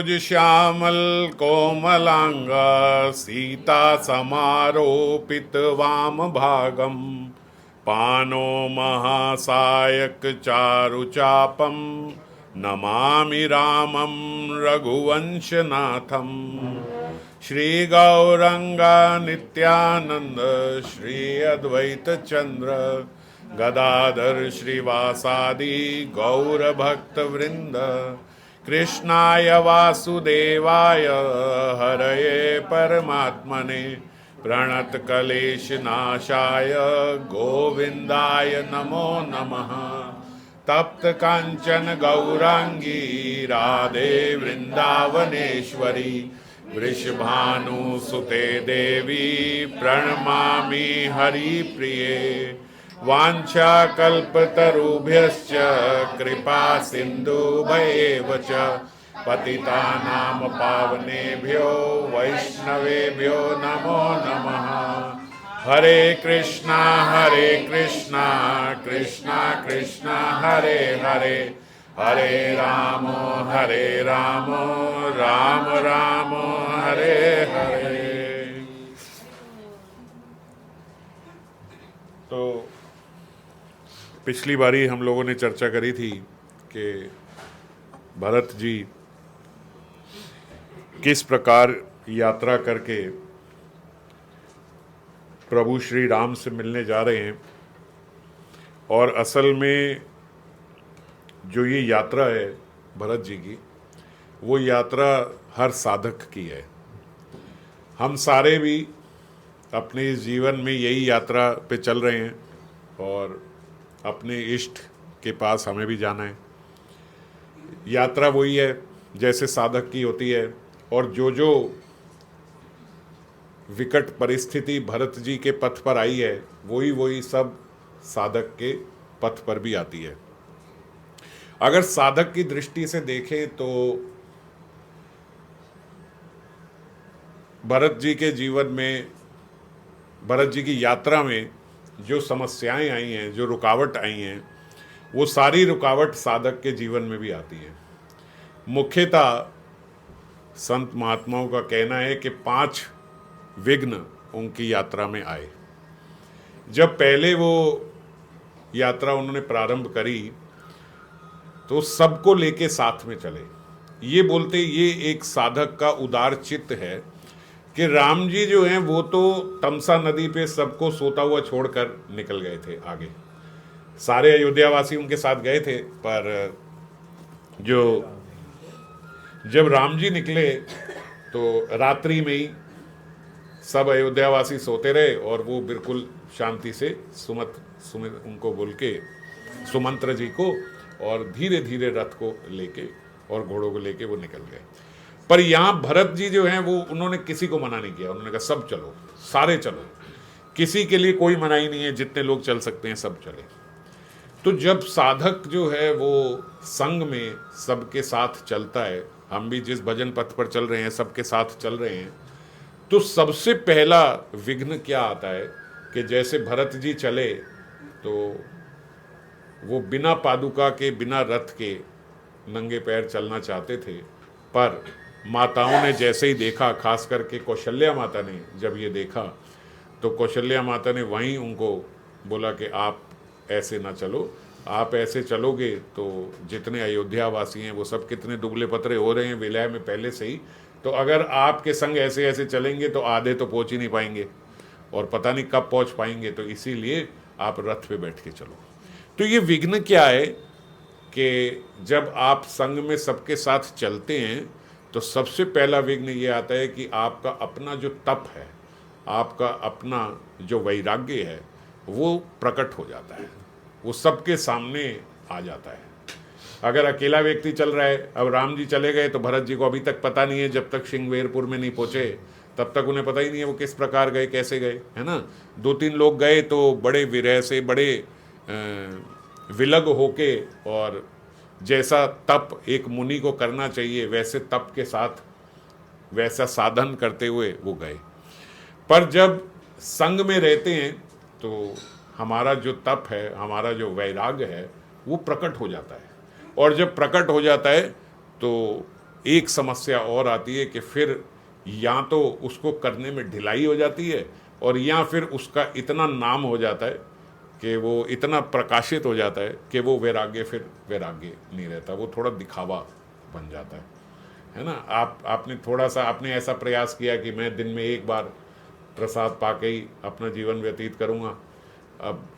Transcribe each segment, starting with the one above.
श्यामल कोमलांग सीता समारोपित वाम भागम पानो महासायक चारुचापम नमामि रामं रघुवंशनाथम। श्री गौरंगा नित्यानंद श्री अद्वैत चंद्र गदाधर श्रीवासादि गौर भक्त वृंद कृष्णाय वासुदेवाय हरये परमात्मने प्रणत क्लेश नाशाय गोविंदाय नमो नमः। तप्त कांचन गौरांगी राधे वृंदावनेश्वरी वृषभानुसुते देवी प्रणमामि हरिप्रिये। वाञ्छाकल्पतरुभ्यश्च कृपा सिन्धुभ्येव च पतितानां पावनेभ्यो वैष्णवेभ्यो नमो नमः। हरे कृष्णा कृष्णा कृष्णा हरे हरे हरे राम राम राम हरे हरे। तो पिछली बारी हम लोगों ने चर्चा करी थी कि भरत जी किस प्रकार यात्रा करके प्रभु श्री राम से मिलने जा रहे हैं, और असल में जो ये यात्रा है भरत जी की, वो यात्रा हर साधक की है। हम सारे भी अपने इस जीवन में यही यात्रा पे चल रहे हैं और अपने इष्ट के पास हमें भी जाना है। यात्रा वही है जैसे साधक की होती है, और जो जो विकट परिस्थिति भरत जी के पथ पर आई है वही सब साधक के पथ पर भी आती है। अगर साधक की दृष्टि से देखें तो भरत जी के जीवन में, भरत जी की यात्रा में जो समस्याएं आई हैं, जो रुकावट आई हैं, वो सारी रुकावट साधक के जीवन में भी आती है। मुख्यतः संत महात्माओं का कहना है कि 5 विघ्न उनकी यात्रा में आए। जब पहले वो यात्रा उन्होंने प्रारंभ करी तो सबको लेके साथ में चले। ये बोलते ये एक साधक का उदार चित्त है कि राम जी जो हैं वो तो तमसा नदी पे सबको सोता हुआ छोड़कर निकल गए थे आगे। सारे अयोध्यावासी उनके साथ गए थे, पर जब राम जी निकले तो रात्रि में ही सब अयोध्यावासी सोते रहे और वो बिल्कुल शांति से सुमित उनको बोल के सुमंत्र जी को, और धीरे धीरे रथ को लेके और घोड़ों को लेके वो निकल गए। पर यहाँ भरत जी जो हैं वो उन्होंने किसी को मना नहीं किया। उन्होंने कहा सब चलो, सारे चलो, किसी के लिए कोई मनाही नहीं है, जितने लोग चल सकते हैं सब चले। तो जब साधक जो है वो संग में सबके साथ चलता है, हम भी जिस भजन पथ पर चल रहे हैं सबके साथ चल रहे हैं, तो सबसे पहला विघ्न क्या आता है कि जैसे भरत जी चले तो वो बिना पादुका के, बिना रथ के नंगे पैर चलना चाहते थे, पर माताओं ने जैसे ही देखा, खास करके कौशल्या माता ने जब ये देखा तो कौशल्या माता ने वहीं उनको बोला कि आप ऐसे ना चलो, आप ऐसे चलोगे तो जितने अयोध्यावासी हैं वो सब कितने दुबले पतले हो रहे हैं विलय में पहले से ही, तो अगर आपके संग ऐसे ऐसे चलेंगे तो आधे तो पहुंच ही नहीं पाएंगे और पता नहीं कब पहुंच पाएंगे, तो इसीलिए आप रथ पे बैठ के चलो। तो ये विघ्न क्या है कि जब आप संग में सबके साथ चलते हैं तो सबसे पहला विघ्न ये आता है कि आपका अपना जो तप है, आपका अपना जो वैराग्य है वो प्रकट हो जाता है, वो सबके सामने आ जाता है। अगर अकेला व्यक्ति चल रहा है, अब राम जी चले गए तो भरत जी को अभी तक पता नहीं है, जब तक श्रृंगवेरपुर में नहीं पहुंचे तब तक उन्हें पता ही नहीं है वो किस प्रकार गए, कैसे गए, है ना। 2-3 लोग गए तो बड़े विरह से, बड़े विलग होके, और जैसा तप एक मुनि को करना चाहिए वैसे तप के साथ, वैसा साधन करते हुए वो गए। पर जब संग में रहते हैं तो हमारा जो तप है, हमारा जो वैराग्य है वो प्रकट हो जाता है, और जब प्रकट हो जाता है तो एक समस्या और आती है कि फिर या तो उसको करने में ढिलाई हो जाती है, और या फिर उसका इतना नाम हो जाता है कि वो इतना प्रकाशित हो जाता है कि वो वैराग्य फिर वैराग्य नहीं रहता, वो थोड़ा दिखावा बन जाता है ना। आपने थोड़ा सा आपने ऐसा प्रयास किया कि मैं दिन में एक बार प्रसाद पाके ही अपना जीवन व्यतीत करूँगा। अब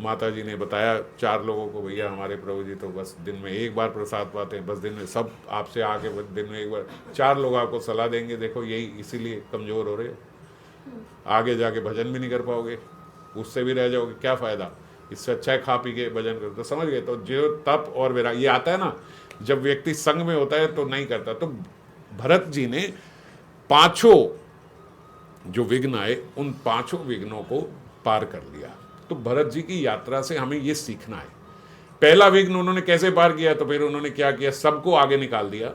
माता जी ने बताया 4 लोगों को, भैया हमारे प्रभु जी तो बस दिन में एक बार प्रसाद पाते हैं, बस दिन में सब आपसे आके बस दिन में एक बार। 4 लोग आपको सलाह देंगे, देखो यही इसीलिए कमज़ोर हो रहे हो, आगे जाके भजन भी नहीं कर पाओगे, उससे भी रह जाओगे, क्या फ़ायदा, इससे अच्छा है खा पी के भजन करो। तो समझ गए। तो जो तप और वैराग्य ये आता है ना, जब व्यक्ति संग में होता है तो नहीं करता। तो भरत जी ने 5 जो विघ्न आए उन 5 विघ्नों को पार कर लिया। तो भरत जी की यात्रा से हमें ये सीखना है। पहला विघ्न उन्होंने कैसे पार किया, तो फिर उन्होंने क्या किया, सबको आगे निकाल दिया,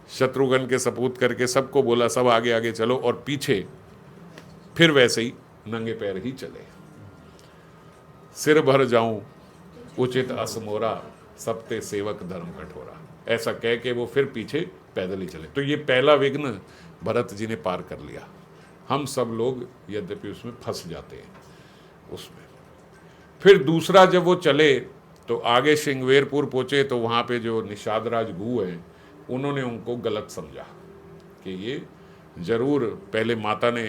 शत्रुघ्न के सपूत करके सबको बोला सब आगे आगे चलो, और पीछे फिर वैसे ही नंगे पैर ही चले। सिर भर जाऊं उचित असमोरा, सबते सेवक धर्म कठोरा, ऐसा कह के वो फिर पीछे पैदल ही चले। तो ये पहला विघ्न भरत जी ने पार कर लिया। हम सब लोग यद्यपि उसमें फंस जाते हैं उसमें। फिर दूसरा जब वो चले तो आगे श्रृंगवेरपुर पहुंचे, तो वहाँ पे जो निषाद राज गु हैं उन्होंने उनको गलत समझा कि ये जरूर पहले माता ने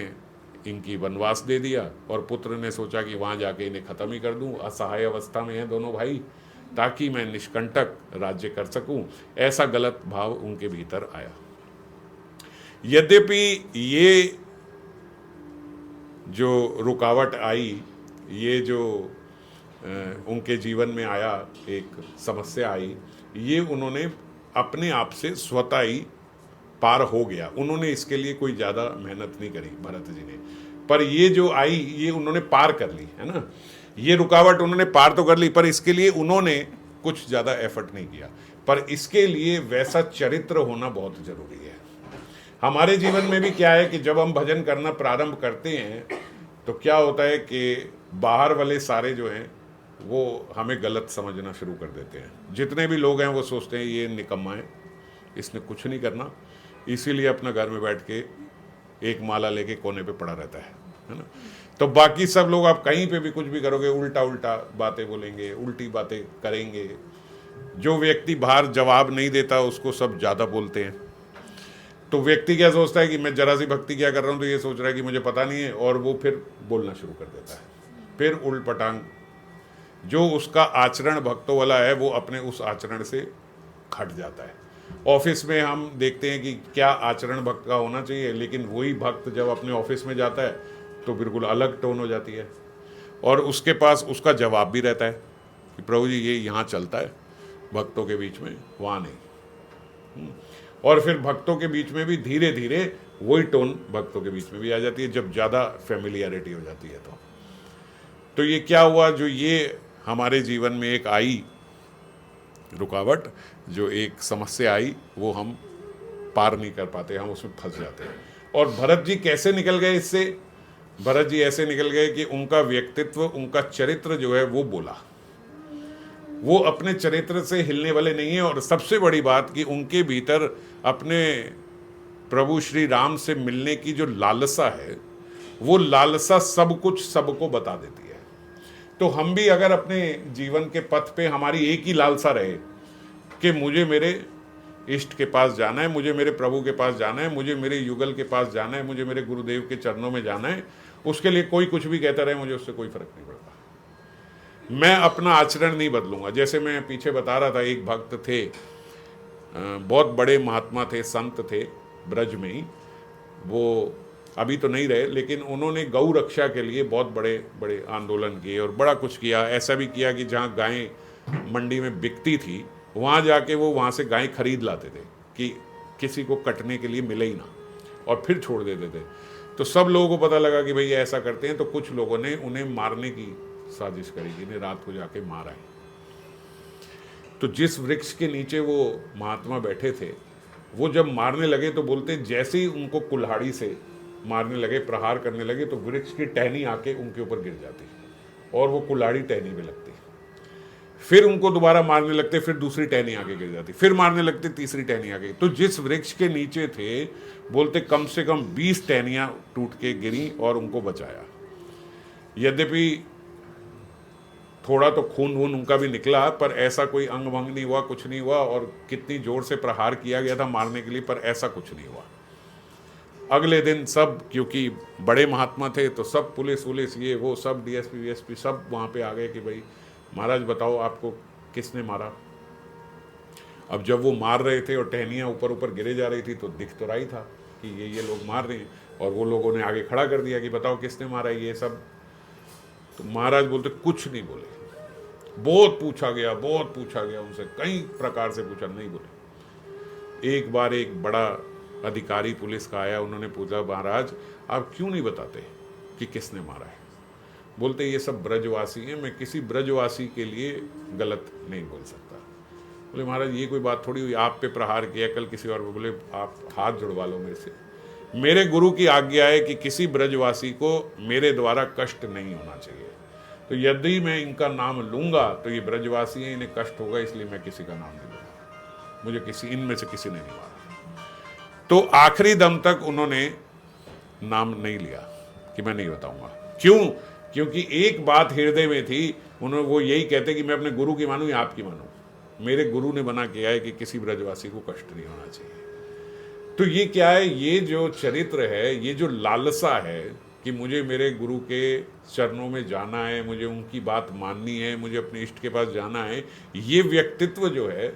इनकी वनवास दे दिया और पुत्र ने सोचा कि वहाँ जाके इन्हें ख़त्म ही कर दूँ, असहाय अवस्था में हैं दोनों भाई, ताकि मैं निष्कंटक राज्य कर सकूँ, ऐसा गलत भाव उनके भीतर आया। यद्यपि ये जो रुकावट आई, ये जो उनके जीवन में आया, एक समस्या आई, ये उन्होंने अपने आप से स्वतः ही पार हो गया। उन्होंने इसके लिए कोई ज़्यादा मेहनत नहीं करी भरत जी ने, पर ये जो आई ये उन्होंने पार कर ली, है ना। ये रुकावट उन्होंने पार तो कर ली, पर इसके लिए उन्होंने कुछ ज़्यादा एफर्ट नहीं किया। पर इसके लिए वैसा चरित्र होना बहुत ज़रूरी है। हमारे जीवन में भी क्या है कि जब हम भजन करना प्रारंभ करते हैं तो क्या होता है कि बाहर वाले सारे जो हैं वो हमें गलत समझना शुरू कर देते हैं। जितने भी लोग हैं वो सोचते हैं ये निकम्मा है, इसने कुछ नहीं करना, इसीलिए अपना घर में बैठ के एक माला लेके कोने पे पड़ा रहता है ना। तो बाकी सब लोग आप कहीं पे भी कुछ भी करोगे, उल्टा उल्टा बातें बोलेंगे, उल्टी बातें करेंगे। जो व्यक्ति बाहर जवाब नहीं देता उसको सब ज़्यादा बोलते हैं। तो व्यक्ति क्या सोचता है कि मैं जरा सी भक्ति क्या कर रहा हूँ, तो ये सोच रहा है कि मुझे पता नहीं है, और वो फिर बोलना शुरू कर देता है। फिर उल्ट पटांग जो उसका आचरण भक्तों वाला है वो अपने उस आचरण से हट जाता है। ऑफिस में हम देखते हैं कि क्या आचरण भक्त का होना चाहिए, लेकिन वही भक्त जब अपने ऑफिस में जाता है तो बिल्कुल अलग टोन हो जाती है, और उसके पास उसका जवाब भी रहता है कि प्रभु जी ये यहाँ चलता है भक्तों के बीच में, वहाँ नहीं। और फिर भक्तों के बीच में भी धीरे धीरे वही टोन भक्तों के बीच में भी आ जाती है, जब ज़्यादा फेमिलियरिटी हो जाती है। तो ये क्या हुआ, जो ये हमारे जीवन में एक आई रुकावट, जो एक समस्या आई, वो हम पार नहीं कर पाते, हम उसमें फंस जाते हैं। और भरत जी कैसे निकल गए इससे? भरत जी ऐसे निकल गए कि उनका व्यक्तित्व, उनका चरित्र जो है वो बोला, वो अपने चरित्र से हिलने वाले नहीं है। और सबसे बड़ी बात कि उनके भीतर अपने प्रभु श्री राम से मिलने की जो लालसा है, वो लालसा सब कुछ सबको बता देती है। तो हम भी अगर अपने जीवन के पथ पे हमारी एक ही लालसा रहे कि मुझे मेरे इष्ट के पास जाना है, मुझे मेरे प्रभु के पास जाना है, मुझे मेरे युगल के पास जाना है, मुझे मेरे गुरुदेव के चरणों में जाना है, उसके लिए कोई कुछ भी कहता रहे, मुझे उससे कोई फर्क नहीं पड़ता। मैं अपना आचरण नहीं बदलूंगा। जैसे मैं पीछे बता रहा था, एक भक्त थे, बहुत बड़े महात्मा थे, संत थे ब्रज में ही, वो अभी तो नहीं रहे, लेकिन उन्होंने गौ रक्षा के लिए बहुत बड़े बड़े आंदोलन किए और बड़ा कुछ किया। ऐसा भी किया कि जहाँ गायें मंडी में बिकती थी वहाँ जाके वो वहाँ से गायें खरीद लाते थे कि किसी को कटने के लिए मिले ही ना, और फिर छोड़ देते थे। तो सब लोगों को पता लगा कि भई ऐसा करते हैं, तो कुछ लोगों ने उन्हें मारने की साजिश करी, इन्हें रात को जाके मारा है। तो जिस वृक्ष के नीचे वो महात्मा बैठे थे, वो जब मारने लगे तो बोलते जैसे ही उनको कुल्हाड़ी से मारने लगे, प्रहार करने लगे, तो वृक्ष की टहनी आके उनके ऊपर गिर जाती और वो कुल्हाड़ी टहनी में लगती। फिर उनको दोबारा मारने लगते, फिर दूसरी टहनी आगे गिर जाती, फिर मारने लगते, तीसरी टहनी आगे। तो जिस वृक्ष के नीचे थे, बोलते कम से कम 20 टहनियां टूट के गिरी और उनको बचाया। यद्यपि थोड़ा तो खून वून उनका भी निकला, पर ऐसा कोई अंग भंग नहीं हुआ, कुछ नहीं हुआ। और कितनी जोर से प्रहार किया गया था मारने के लिए, पर ऐसा कुछ नहीं हुआ। अगले दिन सब, क्योंकि बड़े महात्मा थे, तो सब पुलिस वुलिस ये वो सब डीएसपी वीएसपी सब वहाँ पे आ गए कि भाई महाराज बताओ आपको किसने मारा। अब जब वो मार रहे थे और टहनियाँ ऊपर ऊपर गिरे जा रही थी, तो दिख तो रहा ही था कि ये लोग मार रहे हैं। और वो लोगों ने आगे खड़ा कर दिया कि बताओ किसने मारा ये सब। तो महाराज बोलते कुछ नहीं बोले। बहुत पूछा गया उनसे, कई प्रकार से पूछा, नहीं बोले। एक बार एक बड़ा अधिकारी पुलिस का आया, उन्होंने पूछा महाराज आप क्यों नहीं बताते कि किसने मारा है। बोलते ये सब ब्रजवासी हैं, मैं किसी ब्रजवासी के लिए गलत नहीं बोल सकता। बोले महाराज ये कोई बात थोड़ी हुई, आप पे प्रहार किया, कल किसी और पे। बोले आप हाथ जुड़वा लो मेरे से, मेरे गुरु की आज्ञा है कि किसी ब्रजवासी को मेरे द्वारा कष्ट नहीं होना चाहिए। तो यदि मैं इनका नाम लूंगा तो ये ब्रजवासी हैं, इन्हें कष्ट होगा, इसलिए मैं किसी का नाम नहीं लूंगा। मुझे किसी इनमें से किसी ने नहीं मारा। तो आखिरी दम तक उन्होंने नाम नहीं लिया कि मैं नहीं बताऊंगा। क्यों? क्योंकि एक बात हृदय में थी, उन्होंने वो यही कहते कि मैं अपने गुरु की मानूं या आपकी मानूं। मेरे गुरु ने बना किया है कि किसी ब्रजवासी को कष्ट नहीं होना चाहिए। तो ये क्या है, ये जो चरित्र है, ये जो लालसा है कि मुझे मेरे गुरु के चरणों में जाना है, मुझे उनकी बात माननी है, मुझे अपने इष्ट के पास जाना है, ये व्यक्तित्व जो है,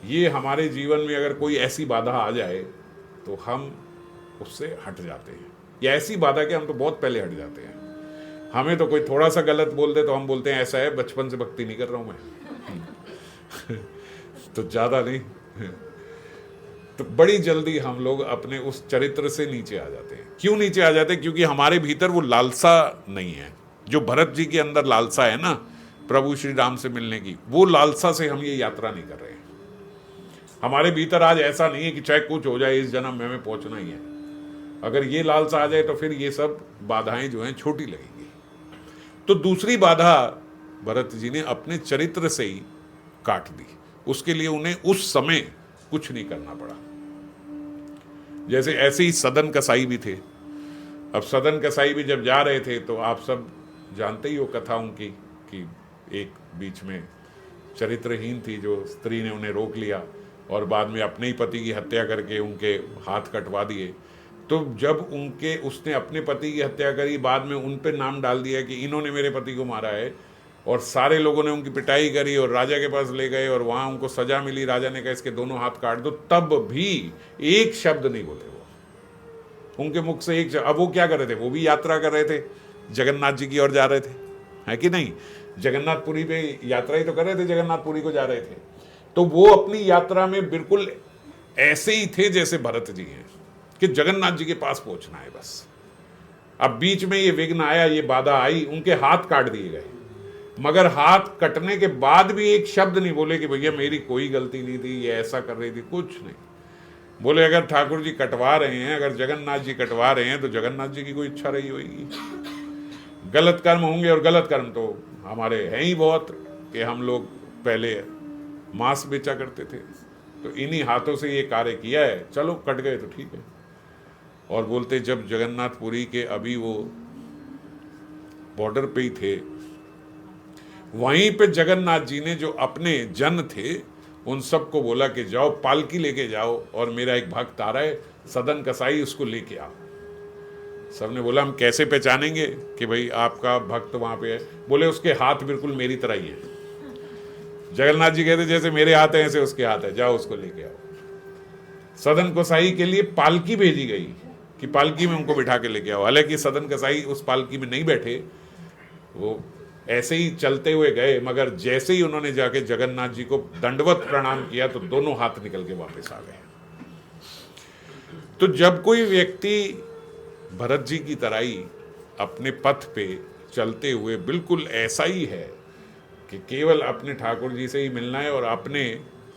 ये हमारे जीवन में अगर कोई ऐसी बाधा आ जाए तो हम उससे हट जाते हैं। या ऐसी बाधा कि हम तो बहुत पहले हट जाते हैं। हमें तो कोई थोड़ा सा गलत बोल दे तो हम बोलते हैं ऐसा है, बचपन से भक्ति नहीं कर रहा हूं मैं तो ज्यादा नहीं तो बड़ी जल्दी हम लोग अपने उस चरित्र से नीचे आ जाते हैं। क्यों नीचे आ जाते हैं? क्योंकि हमारे भीतर वो लालसा नहीं है। जो भरत जी के अंदर लालसा है ना प्रभु श्री राम से मिलने की, वो लालसा से हम ये यात्रा नहीं कर रहे हैं। हमारे भीतर आज ऐसा नहीं है कि चाहे कुछ हो जाए इस जन्म में हमें पहुंचना ही है। अगर ये लालसा आ जाए तो फिर ये सब बाधाएं जो हैं छोटी लगेंगी। तो दूसरी बाधा भरत जी ने अपने चरित्र से ही काट दी। उसके लिए उन्हें उस समय कुछ नहीं करना पड़ा। जैसे ऐसे ही सदन कसाई भी थे। अब सदन कसाई भी जब जा रहे थे तो आप सब जानते ही हो कथा उनकी कि एक बीच में चरित्रहीन थी जो स्त्री ने उन्हें रोक लिया और बाद में अपने ही पति की हत्या करके उनके हाथ कटवा दिए। तो जब उसने अपने पति की हत्या करी, बाद में उन पे नाम डाल दिया कि इन्होंने मेरे पति को मारा है, और सारे लोगों ने उनकी पिटाई करी और राजा के पास ले गए और वहाँ उनको सजा मिली। राजा ने कहा इसके दोनों हाथ काट दो, तब भी एक शब्द नहीं बोले वो। उनके मुख से एक शब्द। अब वो क्या कर रहे थे? वो भी यात्रा कर रहे थे, जगन्नाथ जी की ओर जा रहे थे, है कि नहीं? जगन्नाथपुरी पे यात्रा ही तो कर रहे थे, जगन्नाथपुरी को जा रहे थे। तो वो अपनी यात्रा में बिल्कुल ऐसे ही थे जैसे भरत जी हैं कि जगन्नाथ जी के पास पहुंचना है बस। अब बीच में ये विघ्न आया, ये बाधा आई, उनके हाथ काट दिए गए। मगर हाथ कटने के बाद भी एक शब्द नहीं बोले कि भैया मेरी कोई गलती नहीं थी, ये ऐसा कर रही थी, कुछ नहीं बोले। अगर ठाकुर जी कटवा रहे हैं, अगर जगन्नाथ जी कटवा रहे हैं तो जगन्नाथ जी की कोई इच्छा रही होगी। गलत कर्म होंगे, और गलत कर्म तो हमारे हैं ही बहुत कि हम लोग पहले मांस बेचा करते थे, तो इन्हीं हाथों से ये कार्य किया है, चलो कट गए तो ठीक है। और बोलते जब जगन्नाथपुरी के अभी वो बॉर्डर पे ही थे, वहीं पे जगन्नाथ जी ने जो अपने जन थे उन सबको बोला कि जाओ पालकी लेके जाओ, और मेरा एक भक्त आ रहा है सदन कसाई, उसको लेके आओ। सबने बोला हम कैसे पहचानेंगे कि भाई आपका भक्त वहां पे है? बोले उसके हाथ बिल्कुल मेरी तरह ही है। जगन्नाथ जी कहते जैसे मेरे हाथ है ऐसे उसके हाथ है, जाओ उसको लेके आओ। सदन कसाई के लिए पालकी भेजी गई कि पालकी में उनको बिठा के लेके आओ। हालांकि सदन कसाई उस पालकी में नहीं बैठे, वो ऐसे ही चलते हुए गए, मगर जैसे ही उन्होंने जाके जगन्नाथ जी को दंडवत प्रणाम किया तो दोनों हाथ निकल के वापस आ गए। तो जब कोई व्यक्ति भरत जी की तरह ही अपने पथ पे चलते हुए बिल्कुल ऐसा ही है कि केवल अपने ठाकुर जी से ही मिलना है और अपने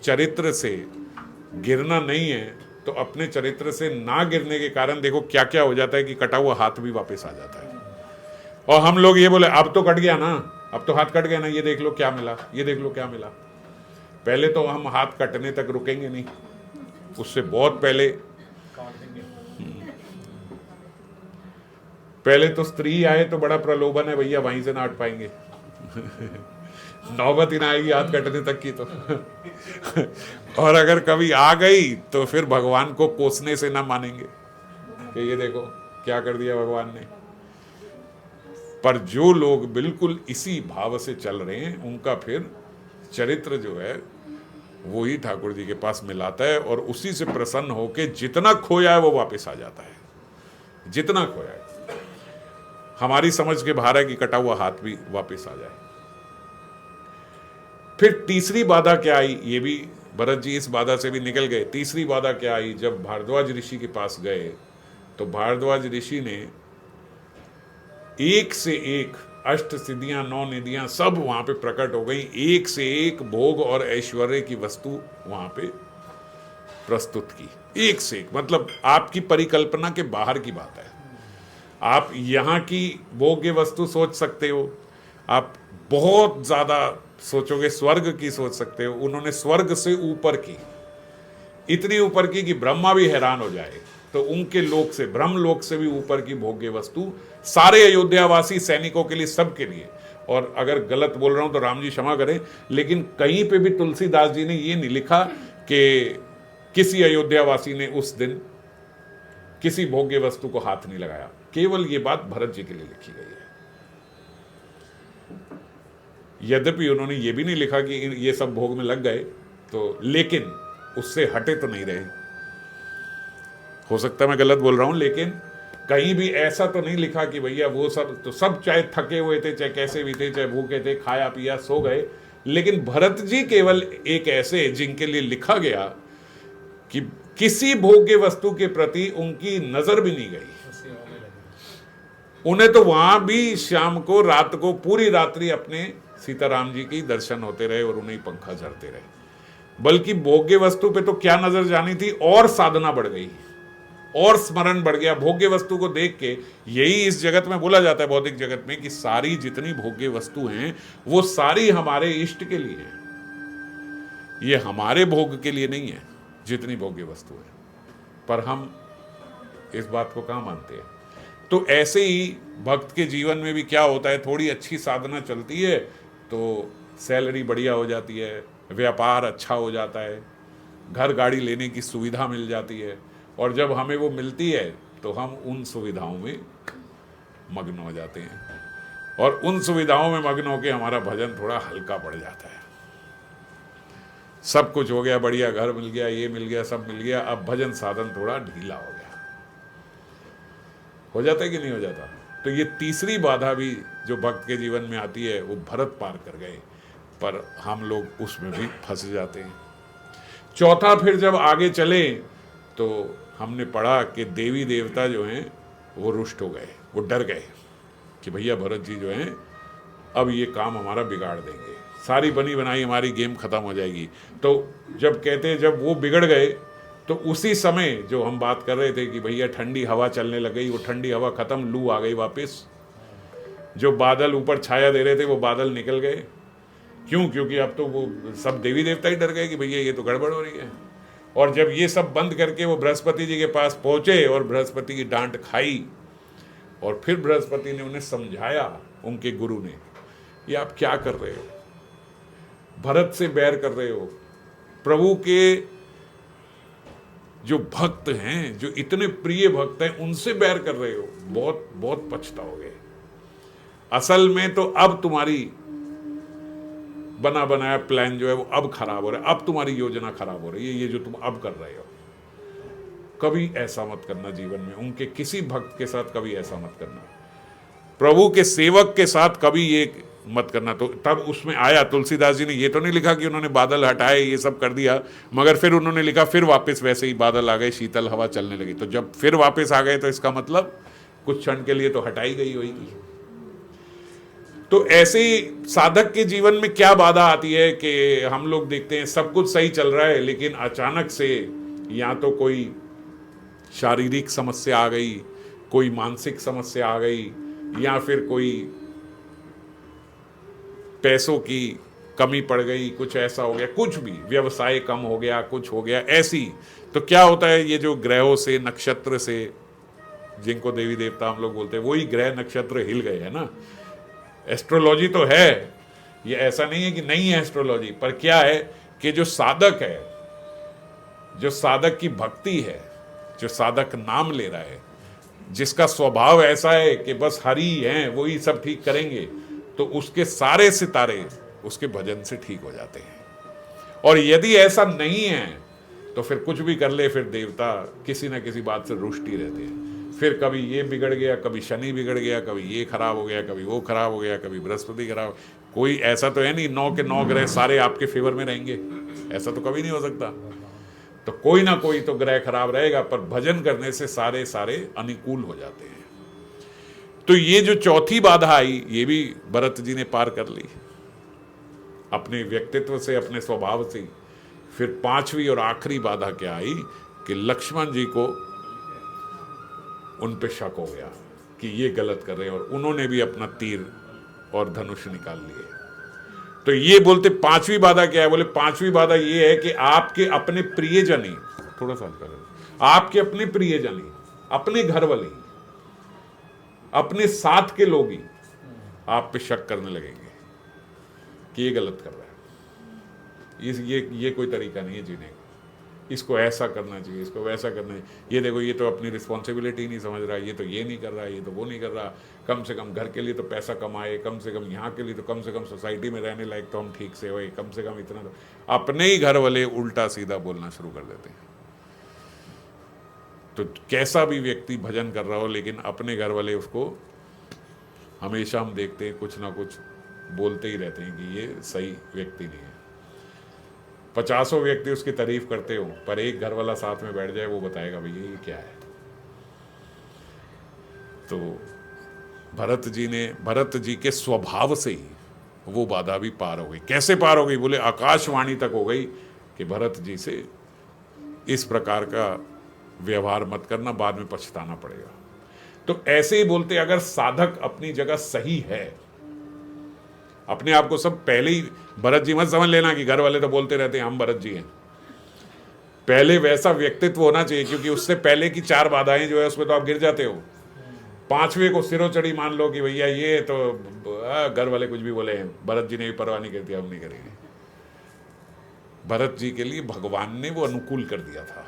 चरित्र से गिरना नहीं है, तो अपने चरित्र से ना गिरने के कारण देखो क्या क्या हो जाता है कि कटा हुआ हाथ भी वापस आ जाता है। और हम लोग ये बोले अब तो कट गया ना, अब तो हाथ कट गए ना, ये देख लो क्या मिला, ये देख लो क्या मिला। पहले तो हम हाथ कटने तक रुकेंगे नहीं, उससे बहुत पहले तो स्त्री आए तो बड़ा प्रलोभन है भैया, वहीं से ना हट पाएंगे। नौबत ही ना आएगी हाथ कटने तक की तो। और अगर कभी आ गई तो फिर भगवान को कोसने से ना मानेंगे कि ये देखो क्या कर दिया भगवान ने। पर जो लोग बिल्कुल इसी भाव से चल रहे हैं, उनका फिर चरित्र जो है वो ही ठाकुर जी के पास मिलाता है, और उसी से प्रसन्न होकर जितना खोया है वो वापस आ जाता है, जितना खोया है। हमारी समझ के बाहर है कि कटा हुआ हाथ भी वापस आ जाए। फिर तीसरी बाधा क्या आई, ये भी भरत जी इस बाधा से भी निकल गए। तीसरी बाधा क्या आई, जब भारद्वाज ऋषि के पास गए तो भारद्वाज ऋषि ने एक से एक अष्ट सिद्धियां, 9 निधियां सब वहां पे प्रकट हो गई। एक से एक भोग और ऐश्वर्य की वस्तु वहां पे प्रस्तुत की, एक से एक, मतलब आपकी परिकल्पना के बाहर की बात है। आप यहाँ की भोग्य वस्तु सोच सकते हो, आप बहुत ज्यादा सोचोगे स्वर्ग की सोच सकते हो, उन्होंने स्वर्ग से ऊपर की, इतनी ऊपर की कि ब्रह्मा भी हैरान हो जाए। तो उनके लोक से, ब्रह्म लोक से भी ऊपर की भोग्य वस्तु सारे अयोध्यावासी सैनिकों के लिए, सबके लिए। और अगर गलत बोल रहा हूं तो राम जी क्षमा करें, लेकिन कहीं पे भी तुलसीदास जी ने ये नहीं लिखा कि किसी अयोध्यावासी ने उस दिन किसी भोग्य वस्तु को हाथ नहीं लगाया। केवल ये बात भरत जी के लिए लिखी गई है। यद्यपि उन्होंने ये भी नहीं लिखा कि ये सब भोग में लग गए, तो लेकिन उससे हटे तो नहीं रहे। हो सकता है मैं गलत बोल रहा हूं, लेकिन कहीं भी ऐसा तो नहीं लिखा कि भैया वो सब तो सब चाहे थके हुए थे, चाहे कैसे भी थे, चाहे भूखे थे, खाया पिया सो गए। लेकिन भरत जी केवल एक ऐसे जिनके लिए लिखा गया कि किसी भोग्य वस्तु के प्रति उनकी नजर भी नहीं गई। उन्हें तो वहां भी शाम को, रात को, पूरी रात्रि अपने सीताराम जी के दर्शन होते रहे और उन्हें पंखा झरते रहे। बल्कि भोग्य वस्तु पे तो क्या नजर जानी थी, और साधना बढ़ गई और स्मरण बढ़ गया भोग्य वस्तु को देख के। यही इस जगत में बोला जाता है, भौतिक जगत में, कि सारी जितनी भोग्य वस्तु हैं वो सारी हमारे इष्ट के लिए है, ये हमारे भोग के लिए नहीं है जितनी भोग्य वस्तु है। पर हम इस बात को कहां मानते हैं। तो ऐसे ही भक्त के जीवन में भी क्या होता है, थोड़ी अच्छी साधना चलती है तो सैलरी बढ़िया हो जाती है, व्यापार अच्छा हो जाता है, घर गाड़ी लेने की सुविधा मिल जाती है, और जब हमें वो मिलती है तो हम उन सुविधाओं में मग्न हो जाते हैं, और उन सुविधाओं में मग्न होकर हमारा भजन थोड़ा हल्का पड़ जाता है। सब कुछ हो गया, बढ़िया घर मिल गया, ये मिल गया, सब मिल गया, अब भजन साधन थोड़ा ढीला हो गया। हो जाता है कि नहीं हो जाता। तो ये तीसरी बाधा भी जो भक्त के जीवन में आती है वो भरत पार कर गए, पर हम लोग उसमें भी फंस जाते हैं। चौथा, फिर जब आगे चले तो हमने पढ़ा कि देवी देवता जो हैं वो रुष्ट हो गए, वो डर गए कि भैया भरत जी जो हैं अब ये काम हमारा बिगाड़ देंगे, सारी बनी बनाई हमारी गेम खत्म हो जाएगी। तो जब कहते हैं जब वो बिगड़ गए तो उसी समय जो हम बात कर रहे थे कि भैया ठंडी हवा चलने लग गई, वो ठंडी हवा खत्म, लू आ गई वापस। जो बादल ऊपर छाया दे रहे थे वो बादल निकल गए। क्यों? क्योंकि अब तो वो सब देवी देवता ही डर गए कि भैया ये तो गड़बड़ हो रही है। और जब ये सब बंद करके वो बृहस्पति जी के पास पहुंचे और बृहस्पति की डांट खाई, और फिर बृहस्पति ने उन्हें समझाया, उनके गुरु ने, ये आप क्या कर रहे हो, भरत से बैर कर रहे हो, प्रभु के जो भक्त हैं, जो इतने प्रिय भक्त हैं, उनसे बैर कर रहे हो, बहुत बहुत पछताओगे। असल में तो अब तुम्हारी बना बनाया प्लान जो है वो अब खराब हो रहा है, अब तुम्हारी योजना खराब हो रही है, ये जो तुम अब कर रहे हो। कभी ऐसा मत करना जीवन में, उनके किसी भक्त के साथ कभी ऐसा मत करना, प्रभु के सेवक के साथ कभी ये मत करना। तो तब उसमें आया, तुलसीदास जी ने ये तो नहीं लिखा कि उन्होंने बादल हटाए, ये सब कर दिया, मगर फिर उन्होंने लिखा फिर वापस वैसे ही बादल आ गए, शीतल हवा चलने लगी। तो जब फिर वापस आ गए तो इसका मतलब कुछ क्षण के लिए तो हटाई गई होगी। तो ऐसे ही साधक के जीवन में क्या बाधा आती है कि हम लोग देखते हैं सब कुछ सही चल रहा है, लेकिन अचानक से या तो कोई शारीरिक समस्या आ गई, कोई मानसिक समस्या आ गई, या फिर कोई पैसों की कमी पड़ गई, कुछ ऐसा हो गया, कुछ भी व्यवसाय कम हो गया, कुछ हो गया ऐसी, तो क्या होता है, ये जो ग्रहों से, नक्षत्र से, जिनको देवी देवता हम लोग बोलते हैं, वही ग्रह नक्षत्र हिल गए है ना। एस्ट्रोलॉजी तो है, ये ऐसा नहीं है कि नहीं है एस्ट्रोलॉजी, पर क्या है कि जो साधक है, जो साधक की भक्ति है, जो साधक नाम ले रहा है, जिसका स्वभाव ऐसा है कि बस हरि हैं, वही सब ठीक करेंगे, तो उसके सारे सितारे उसके भजन से ठीक हो जाते हैं। और यदि ऐसा नहीं है तो फिर कुछ भी कर ले, फिर देवता किसी ना किसी बात से रुष्ट ही रहते हैं। फिर कभी ये बिगड़ गया, कभी शनि बिगड़ गया, कभी ये खराब हो गया, कभी वो खराब हो गया, कभी बृहस्पति खराब। कोई ऐसा तो है नहीं 9 के 9 ग्रह सारे आपके फेवर में रहेंगे, ऐसा तो कभी नहीं हो सकता। तो कोई ना कोई तो ग्रह खराब रहेगा, पर भजन करने से सारे सारे अनुकूल हो जाते हैं। तो ये जो चौथी बाधा आई, ये भी भरत जी ने पार कर ली अपने व्यक्तित्व से, अपने स्वभाव से। फिर पांचवी और आखिरी बाधा क्या आई कि लक्ष्मण जी को उन पे शक हो गया कि ये गलत कर रहे हैं, और उन्होंने भी अपना तीर और धनुष निकाल लिए। तो ये बोलते पांचवी बाधा क्या है, बोले पांचवी बाधा ये है कि आपके अपने प्रियजनी, थोड़ा सा आपके अपने प्रियजनी, अपने घर वाले, अपने साथ के लोग ही आप पे शक करने लगेंगे कि ये गलत कर रहा है, ये कोई तरीका नहीं है जीने का, इसको ऐसा करना चाहिए, इसको वैसा करना है, ये देखो ये तो अपनी रिस्पॉन्सिबिलिटी नहीं समझ रहा, ये तो ये नहीं कर रहा, ये तो वो नहीं कर रहा, कम से कम घर के लिए तो पैसा कमाए, कम से कम यहाँ के लिए तो कम से कम सोसाइटी में रहने लायक तो हम ठीक से होए, कम से कम इतना। तो अपने ही घर वाले उल्टा सीधा बोलना शुरू कर देते हैं। तो कैसा भी व्यक्ति भजन कर रहा हो, लेकिन अपने घर वाले उसको हमेशा हम देखते हैं कुछ ना कुछ बोलते ही रहते हैं कि ये सही व्यक्ति नहीं है। 50 व्यक्ति उसकी तारीफ करते हो, पर एक घर वाला साथ में बैठ जाए, वो बताएगा भैया ये क्या है। तो भरत जी के स्वभाव से ही वो बाधा भी पार हो गई। कैसे पार हो गई, बोले आकाशवाणी तक हो गई कि भरत जी से इस प्रकार का व्यवहार मत करना, बाद में पछताना पड़ेगा। तो ऐसे ही बोलते, अगर साधक अपनी जगह सही है, अपने आप को सब पहले ही, भरत जी मत समझ लेना कि घर वाले तो बोलते रहते हैं हम भरत जी हैं, पहले वैसा व्यक्तित्व होना चाहिए, क्योंकि उससे पहले की 4 बाधाएं जो है उसमें तो आप गिर जाते हो। 5वें को सिरों चढ़ी मान लो कि भैया ये तो घर वाले कुछ भी बोले हैं, भरत जी ने भी परवाह नहीं करती, हम नहीं करेंगे। भरत जी के लिए भगवान ने वो अनुकूल कर दिया था।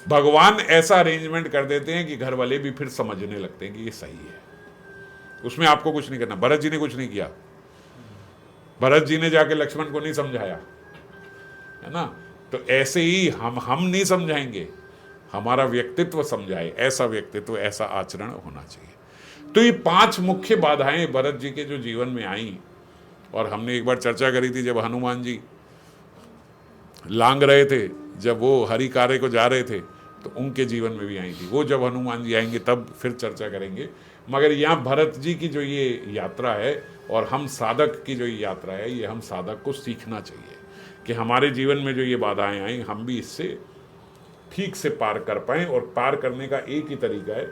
भगवान ऐसा अरेंजमेंट कर देते हैं कि घर वाले भी फिर समझने लगते हैं कि ये सही है, उसमें आपको कुछ नहीं करना। भरत जी ने कुछ नहीं किया, भरत जी ने जाके लक्ष्मण को नहीं समझाया, है ना। तो ऐसे ही हम नहीं समझाएंगे, हमारा व्यक्तित्व समझाए, ऐसा व्यक्तित्व, ऐसा आचरण होना चाहिए। तो ये 5 मुख्य बाधाएं भरत जी के जो जीवन में आई, और हमने एक बार चर्चा करी थी जब हनुमान जी लांग रहे थे, जब वो हरि कार्य को जा रहे थे, तो उनके जीवन में भी आई थी। वो जब हनुमान जी आएंगे तब फिर चर्चा करेंगे। मगर यहाँ भरत जी की जो ये यात्रा है और हम साधक की जो ये यात्रा है, ये हम साधक को सीखना चाहिए कि हमारे जीवन में जो ये बाधाएं आई, हम भी इससे ठीक से पार कर पाएं। और पार करने का एक ही तरीका है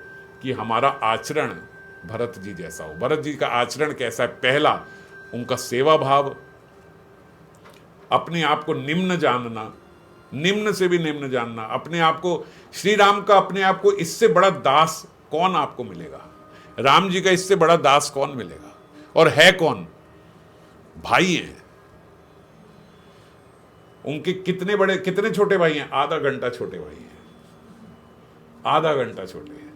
कि हमारा आचरण भरत जी जैसा हो। भरत जी का आचरण कैसा है? पहला, उनका सेवा भाव, अपने आप को निम्न जानना, निम्न से भी निम्न जानना, अपने आप को, श्री राम का अपने आप को इससे बड़ा दास कौन आपको मिलेगा? राम जी का इससे बड़ा दास कौन मिलेगा? और है कौन? भाई हैं। उनके कितने बड़े, कितने छोटे भाई हैं? आधा घंटा छोटे भाई हैं, आधा घंटा छोटे हैं।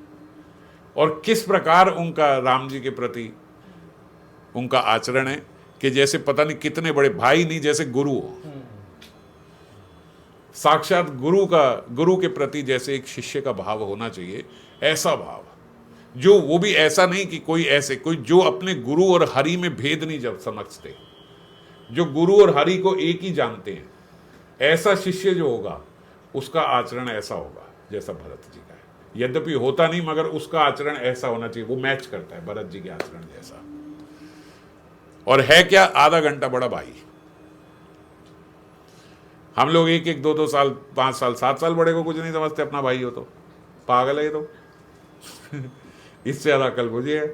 और किस प्रकार उनका राम जी के प्रति उनका आचरण है कि जैसे पता नहीं कितने बड़े भाई नहीं, जैसे गुरु हो, साक्षात गुरु के प्रति जैसे एक शिष्य का भाव होना चाहिए, ऐसा भाव, जो वो भी ऐसा नहीं कि कोई जो अपने गुरु और हरि में भेद नहीं जब समझते, जो गुरु और हरि को एक ही जानते हैं, ऐसा शिष्य जो होगा उसका आचरण ऐसा होगा जैसा भरत जी का है। यद्यपि होता नहीं, मगर उसका आचरण ऐसा होना चाहिए, वो मैच करता है भरत जी के आचरण जैसा। और है क्या? आधा घंटा बड़ा भाई। हम लोग 1-1, 2-2 साल, 5 साल, 7 साल बड़े को कुछ नहीं समझते, अपना भाई हो तो पागल है तो इससे ज्यादा अकल बुझी है।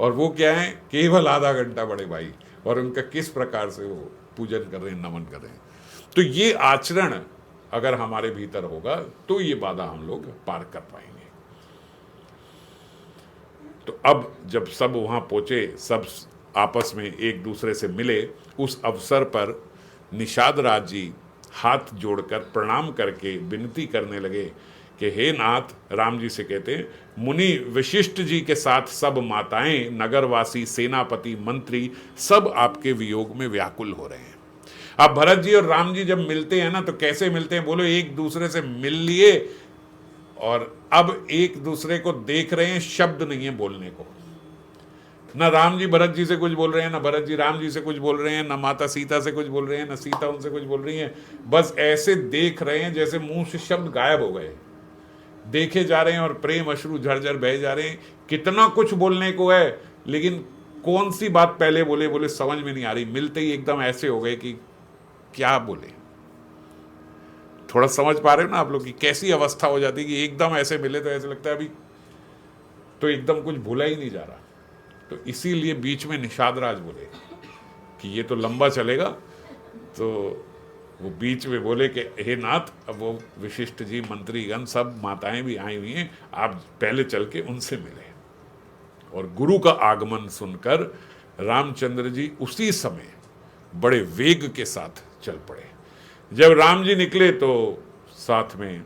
और वो क्या है, केवल आधा घंटा बड़े भाई, और उनका किस प्रकार से वो पूजन कर रहे हैं, नमन कर रहे हैं। तो ये आचरण अगर हमारे भीतर होगा तो ये बाधा हम लोग पार कर पाएंगे। तो अब जब सब वहां पहुंचे, सब आपस में एक दूसरे से मिले, उस अवसर पर निषाद राज जी हाथ जोड़कर प्रणाम करके विनती करने लगे कि हे नाथ, राम जी से कहते हैं, मुनि वशिष्ठ जी के साथ सब माताएं, नगरवासी, सेनापति, मंत्री सब आपके वियोग में व्याकुल हो रहे हैं। अब भरत जी और राम जी जब मिलते हैं ना, तो कैसे मिलते हैं बोलो, एक दूसरे से मिल लिए और अब एक दूसरे को देख रहे हैं, शब्द नहीं है बोलने को। ना राम जी भरत जी से कुछ बोल रहे हैं, ना भरत जी राम जी से कुछ बोल रहे हैं, ना माता सीता से कुछ बोल रहे हैं, ना सीता उनसे कुछ बोल रही हैं। बस ऐसे देख रहे हैं जैसे मुंह से शब्द गायब हो गए, देखे जा रहे हैं और प्रेम अश्रु झरझर बह जा रहे हैं। कितना कुछ बोलने को है, लेकिन कौन सी बात पहले बोले बोले समझ में नहीं आ रही। मिलते ही एकदम ऐसे हो गए कि क्या बोले। थोड़ा समझ पा रहे हो ना आप लोग कि कैसी अवस्था हो जाती है कि एकदम ऐसे मिले तो ऐसे लगता है अभी तो एकदम कुछ भूला ही नहीं जा रहा। तो इसीलिए बीच में निषाद राज बोले कि ये तो लंबा चलेगा, तो वो बीच में बोले कि हे नाथ, अब वो वशिष्ठ जी, मंत्रीगण, सब माताएं भी आई हुई हैं, आप पहले चल के उनसे मिले। और गुरु का आगमन सुनकर रामचंद्र जी उसी समय बड़े वेग के साथ चल पड़े। जब राम जी निकले तो साथ में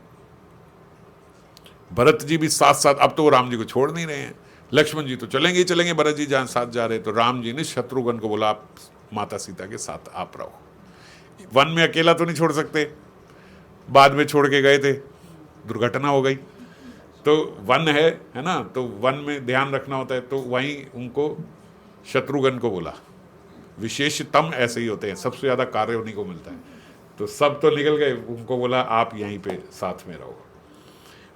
भरत जी भी साथ साथ, अब तो वो राम जी को छोड़ नहीं रहे हैं। लक्ष्मण जी तो चलेंगे ही चलेंगे, भरत जी जहां साथ जा रहे, तो राम जी ने शत्रुघ्न को बोला, आप माता सीता के साथ आप रहो, वन में अकेला तो नहीं छोड़ सकते। बाद में छोड़ के गए थे, दुर्घटना हो गई, तो वन है ना, तो वन में ध्यान रखना होता है। तो वहीं उनको शत्रुघ्न को बोला, विशेषतम ऐसे ही होते हैं, सबसे ज्यादा कार्य उन्हीं को मिलता है। तो सब तो निकल गए, उनको बोला आप यहीं पे साथ में रहो।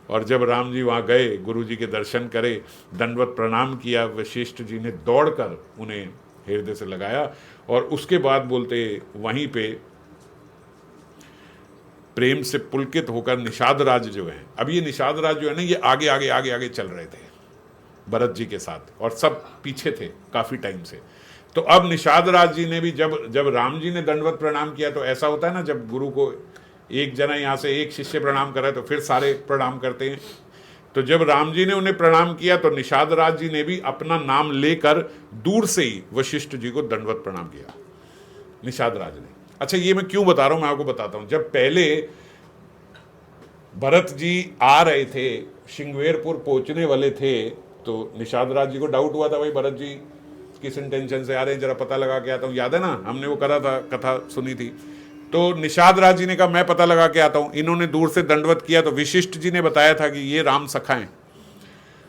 और जब राम जी वहाँ गए, गुरु जी के दर्शन करे, दंडवत प्रणाम किया, वशिष्ठ जी ने दौड़कर उन्हें हृदय से लगाया। और उसके बाद बोलते वहीं पे प्रेम से पुलकित होकर निषाद राज जो है, अब ये निषाद राज जो है ना, ये आगे आगे आगे आगे चल रहे थे भरत जी के साथ, और सब पीछे थे काफी टाइम से। तो अब निषाद राज जी ने भी जब राम जी ने दंडवत प्रणाम किया, तो ऐसा होता है ना, जब गुरु को एक जना यहाँ से एक शिष्य प्रणाम करे तो फिर सारे प्रणाम करते हैं। तो जब राम जी ने उन्हें प्रणाम किया तो निषाद राज जी ने भी अपना नाम लेकर दूर से ही वशिष्ठ जी को दंडवत प्रणाम किया, निषाद राज ने। अच्छा, ये मैं क्यों बता रहा हूं, मैं आपको बताता हूं। जब पहले भरत जी आ रहे थे, श्रृंगवेरपुर पहुंचने वाले थे, तो निषाद राज जी को डाउट हुआ था, भाई भरत जी किस इंटेंशन से आ रहे हैं, जरा पता लगा के आता हूं। याद है ना, हमने वो करा था, कथा सुनी थी। तो निषाद राज जी ने कहा मैं पता लगा के आता हूं। इन्होंने दूर से दंडवत किया, तो वशिष्ठ जी ने बताया था कि ये राम सखा हैं।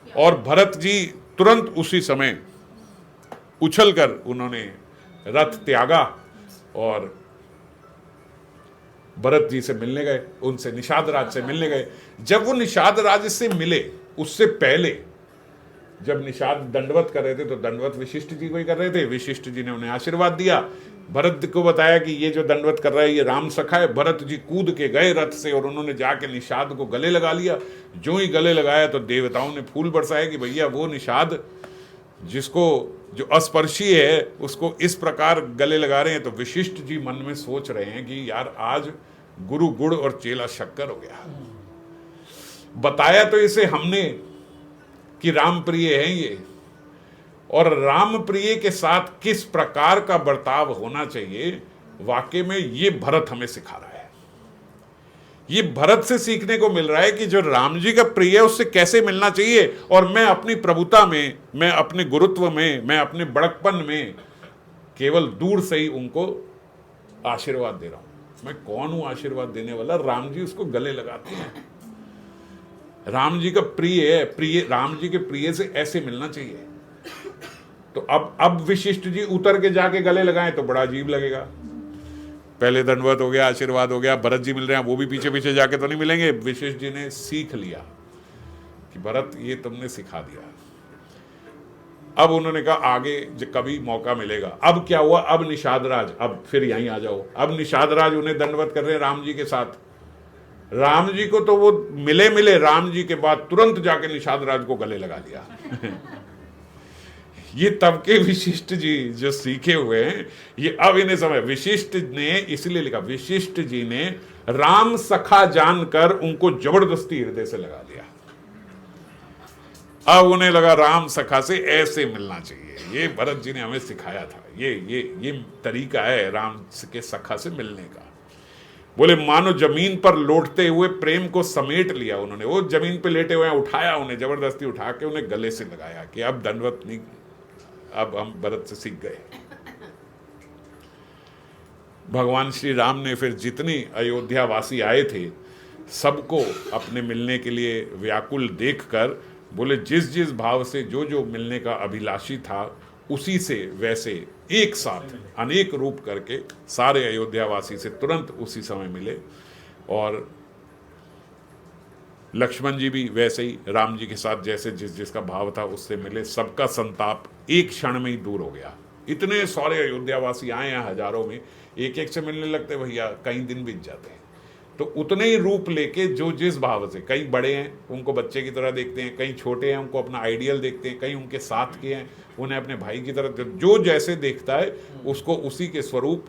और भरत जी तुरंत उसी समय उछलकर उन्होंने रथ त्यागा और भरत जी से मिलने गए, उनसे निषाद राज से मिलने गए। जब वो निषाद राज से मिले, उससे पहले जब निषाद दंडवत कर रहे थे तो दंडवत वशिष्ठ जी को ही कर रहे थे। वशिष्ठ जी ने उन्हें आशीर्वाद दिया, भरत को बताया कि ये जो दंडवत कर रहा है ये राम सखा है। भरत जी कूद के गए रथ से और उन्होंने जाके निषाद को गले लगा लिया। जो ही गले लगाया तो देवताओं ने फूल बरसाए कि भैया वो निषाद जिसको जो अस्पर्शी है उसको इस प्रकार गले लगा रहे हैं। तो वशिष्ठ जी मन में सोच रहे हैं कि यार आज गुरु गुड़ और चेला शक्कर हो गया। बताया तो इसे हमने कि राम प्रिय है ये, और राम प्रिय के साथ किस प्रकार का बर्ताव होना चाहिए, वाकई में ये भरत हमें सिखा रहा है। ये भरत से सीखने को मिल रहा है कि जो राम जी का प्रिय है उससे कैसे मिलना चाहिए। और मैं अपनी प्रभुता में, मैं अपने गुरुत्व में, मैं अपने बड़कपन में केवल दूर से ही उनको आशीर्वाद दे रहा हूं। मैं कौन हूं आशीर्वाद देने वाला? राम जी उसको गले लगाते हैं। राम जी का प्रिय है, प्रिय राम जी के प्रिय से ऐसे मिलना चाहिए। तो अब विशिष्ट जी उतर के जाके गले लगाएं तो बड़ा अजीब लगेगा। पहले दंडवत हो गया, आशीर्वाद हो गया, भरत जी मिल रहे हैं, वो भी पीछे पीछे जाके तो नहीं मिलेंगे। विशिष्ट जी ने सीख लिया कि भरत ये तुमने सिखा दिया। अब उन्होंने कहा आगे कभी मौका मिलेगा। अब क्या हुआ, अब निषाद राज, अब फिर यहीं आ जाओ। अब निषाद राज उन्हें दंडवत कर रहे हैं राम जी के साथ। राम जी को तो वो मिले राम जी के बाद तुरंत जाके निषाद राज को गले लगा लिया। ये तब के वशिष्ठ जी जो सीखे हुए हैं, ये अब इन्हें समझ। वशिष्ठ ने इसलिए लिखा, वशिष्ठ जी ने राम सखा जानकर उनको जबरदस्ती हृदय से लगा लिया। अब उन्हें लगा राम सखा से ऐसे मिलना चाहिए। ये भरत जी ने हमें सिखाया था, ये तरीका है राम के सखा से मिलने का। बोले मानो जमीन पर लौटते हुए प्रेम को समेट लिया उन्होंने। वो जमीन पे लेटे हुए उठाया, उन्हें जबरदस्ती उठा के उन्हें गले से लगाया कि अब दंडवत नहीं, अब हम भरत से सीख गए। भगवान श्री राम ने फिर जितनी अयोध्या वासी आए थे सबको अपने मिलने के लिए व्याकुल देखकर बोले जिस जिस भाव से जो जो मिलने का अभिलाषी था उसी से वैसे एक साथ अनेक रूप करके सारे अयोध्यावासी से तुरंत उसी समय मिले। और लक्ष्मण जी भी वैसे ही राम जी के साथ जैसे जिस जिसका भाव था उससे मिले। सबका संताप एक क्षण में ही दूर हो गया। इतने सारे अयोध्यावासी आए हैं हजारों में, एक एक से मिलने लगते भैया कई दिन बीत जाते हैं। तो उतने ही रूप लेके जो जिस भाव से, कई बड़े हैं उनको बच्चे की तरह देखते हैं, कई छोटे हैं उनको अपना आइडियल देखते हैं, कई उनके साथ के हैं उन्हें अपने भाई की तरह, जो जैसे देखता है उसको उसी के स्वरूप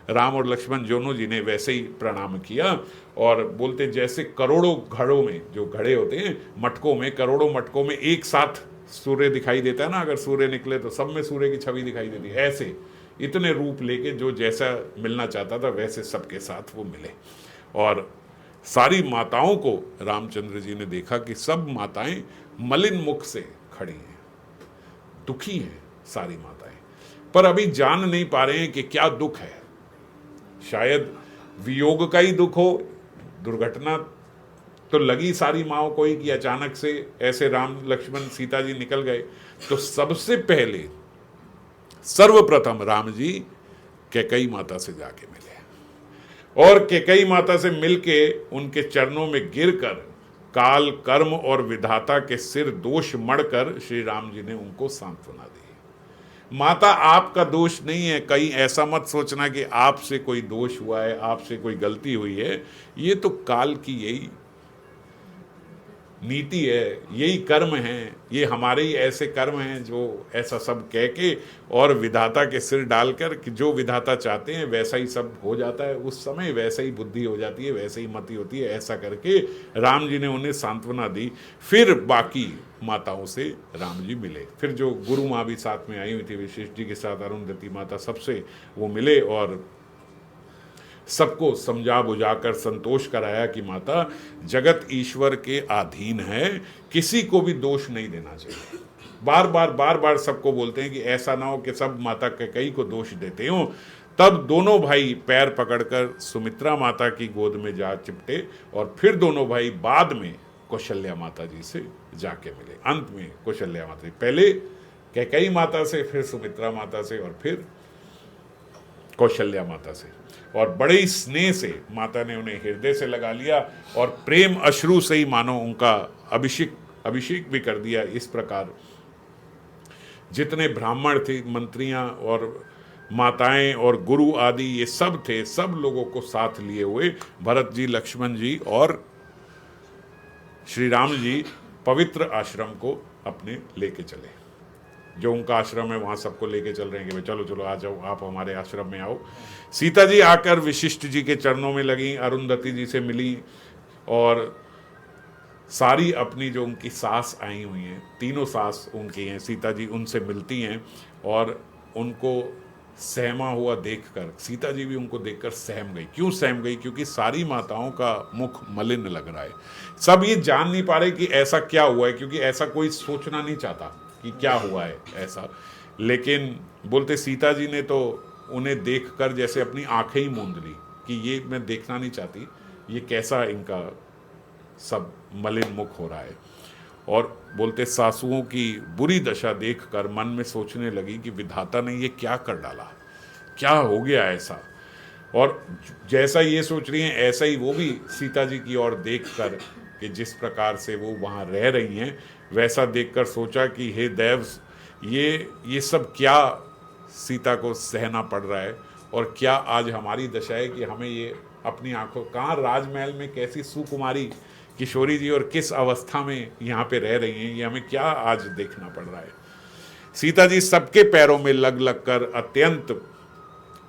राम और लक्ष्मण दोनों जी ने वैसे ही प्रणाम किया। और बोलते जैसे करोड़ों घड़ों में, जो घड़े होते हैं मटकों में, करोड़ों मटकों में एक साथ सूर्य दिखाई देता है ना, अगर सूर्य निकले तो सब में सूर्य की छवि दिखाई देती है, ऐसे इतने रूप लेके जो जैसा मिलना चाहता था वैसे सबके साथ वो मिले। और सारी माताओं को रामचंद्र जी ने देखा कि सब माताएं मलिन मुख से खड़ी हैं, दुखी हैं सारी माताएं, पर अभी जान नहीं पा रहे हैं कि क्या दुख है। शायद वियोग का ही दुख हो, दुर्घटना तो लगी सारी माओं को ही कि अचानक से ऐसे राम लक्ष्मण सीता जी निकल गए। तो सबसे पहले सर्वप्रथम राम जी कैकेयी माता से जाके मिले और कैकेयी माता से मिलके उनके चरणों में गिरकर काल कर्म और विधाता के सिर दोष मढ़कर श्री राम जी ने उनको सांत्वना दी। माता आपका दोष नहीं है, कहीं ऐसा मत सोचना कि आपसे कोई दोष हुआ है, आपसे कोई गलती हुई है, ये तो काल की यही नीति है, यही कर्म हैं, ये हमारे ही ऐसे कर्म हैं जो ऐसा सब कह के और विधाता के सिर डालकर कि जो विधाता चाहते हैं वैसा ही सब हो जाता है, उस समय वैसा ही बुद्धि हो जाती है, वैसे ही मति होती है, ऐसा करके राम जी ने उन्हें सांत्वना दी। फिर बाकी माताओं से राम जी मिले। फिर जो गुरु माँ भी साथ में आई हुई थी वशिष्ठ जी के साथ, अरुंधति माता, सबसे वो मिले और सबको समझा बुझाकर संतोष कराया कि माता जगत ईश्वर के अधीन है, किसी को भी दोष नहीं देना चाहिए। बार बार सबको बोलते हैं कि ऐसा ना हो कि सब माता कैकेयी को दोष देते हो। तब दोनों भाई पैर पकड़कर सुमित्रा माता की गोद में जा चिपटे और फिर दोनों भाई बाद में कौशल्या माता जी से जाके मिले। अंत में कौशल्या माता जी, पहले कैकेयी माता से, फिर सुमित्रा माता से और फिर कौशल्या माता से। और बड़े ही स्नेह से माता ने उन्हें हृदय से लगा लिया और प्रेम अश्रु से ही मानो उनका अभिषेक भी कर दिया। इस प्रकार जितने ब्राह्मण थे, मंत्रियां और माताएं और गुरु आदि ये सब थे, सब लोगों को साथ लिए हुए भरत जी, लक्ष्मण जी और श्री राम जी पवित्र आश्रम को अपने लेके चले। जो उनका आश्रम है वहाँ सबको लेके चल रहे हैं कि भाई चलो चलो आ जाओ, आप हमारे आश्रम में आओ। सीता जी आकर वशिष्ठ जी के चरणों में लगी, अरुंधति जी से मिली और सारी अपनी जो उनकी सास आई हुई हैं, तीनों सास उनकी हैं, सीता जी उनसे मिलती हैं और उनको सहमा हुआ देखकर सीता जी भी उनको देखकर सहम गई। क्यों सहम गई? क्योंकि सारी माताओं का मुख मलिन लग रहा है। सब ये जान नहीं पा रहे कि ऐसा क्या हुआ है, क्योंकि ऐसा कोई सोचना नहीं चाहता कि क्या हुआ है ऐसा। लेकिन बोलते सीता जी ने तो उन्हें देखकर जैसे अपनी आंखें ही मूंद ली कि ये मैं देखना नहीं चाहती, ये कैसा इनका सब मलिन मुख हो रहा है। और बोलते सासुओं की बुरी दशा देखकर मन में सोचने लगी कि विधाता ने ये क्या कर डाला, क्या हो गया ऐसा। और जैसा ये सोच रही हैं ऐसा ही वो भी सीता जी की ओर देखकर कि जिस प्रकार से वो वहाँ रह रही हैं वैसा देखकर सोचा कि हे देव, ये सब क्या सीता को सहना पड़ रहा है और क्या आज हमारी दशा है कि हमें ये अपनी आंखों, कहाँ राजमहल में कैसी सुकुमारी किशोरी जी और किस अवस्था में यहाँ पे रह रही हैं, ये हमें क्या आज देखना पड़ रहा है। सीता जी सबके पैरों में लग लग कर अत्यंत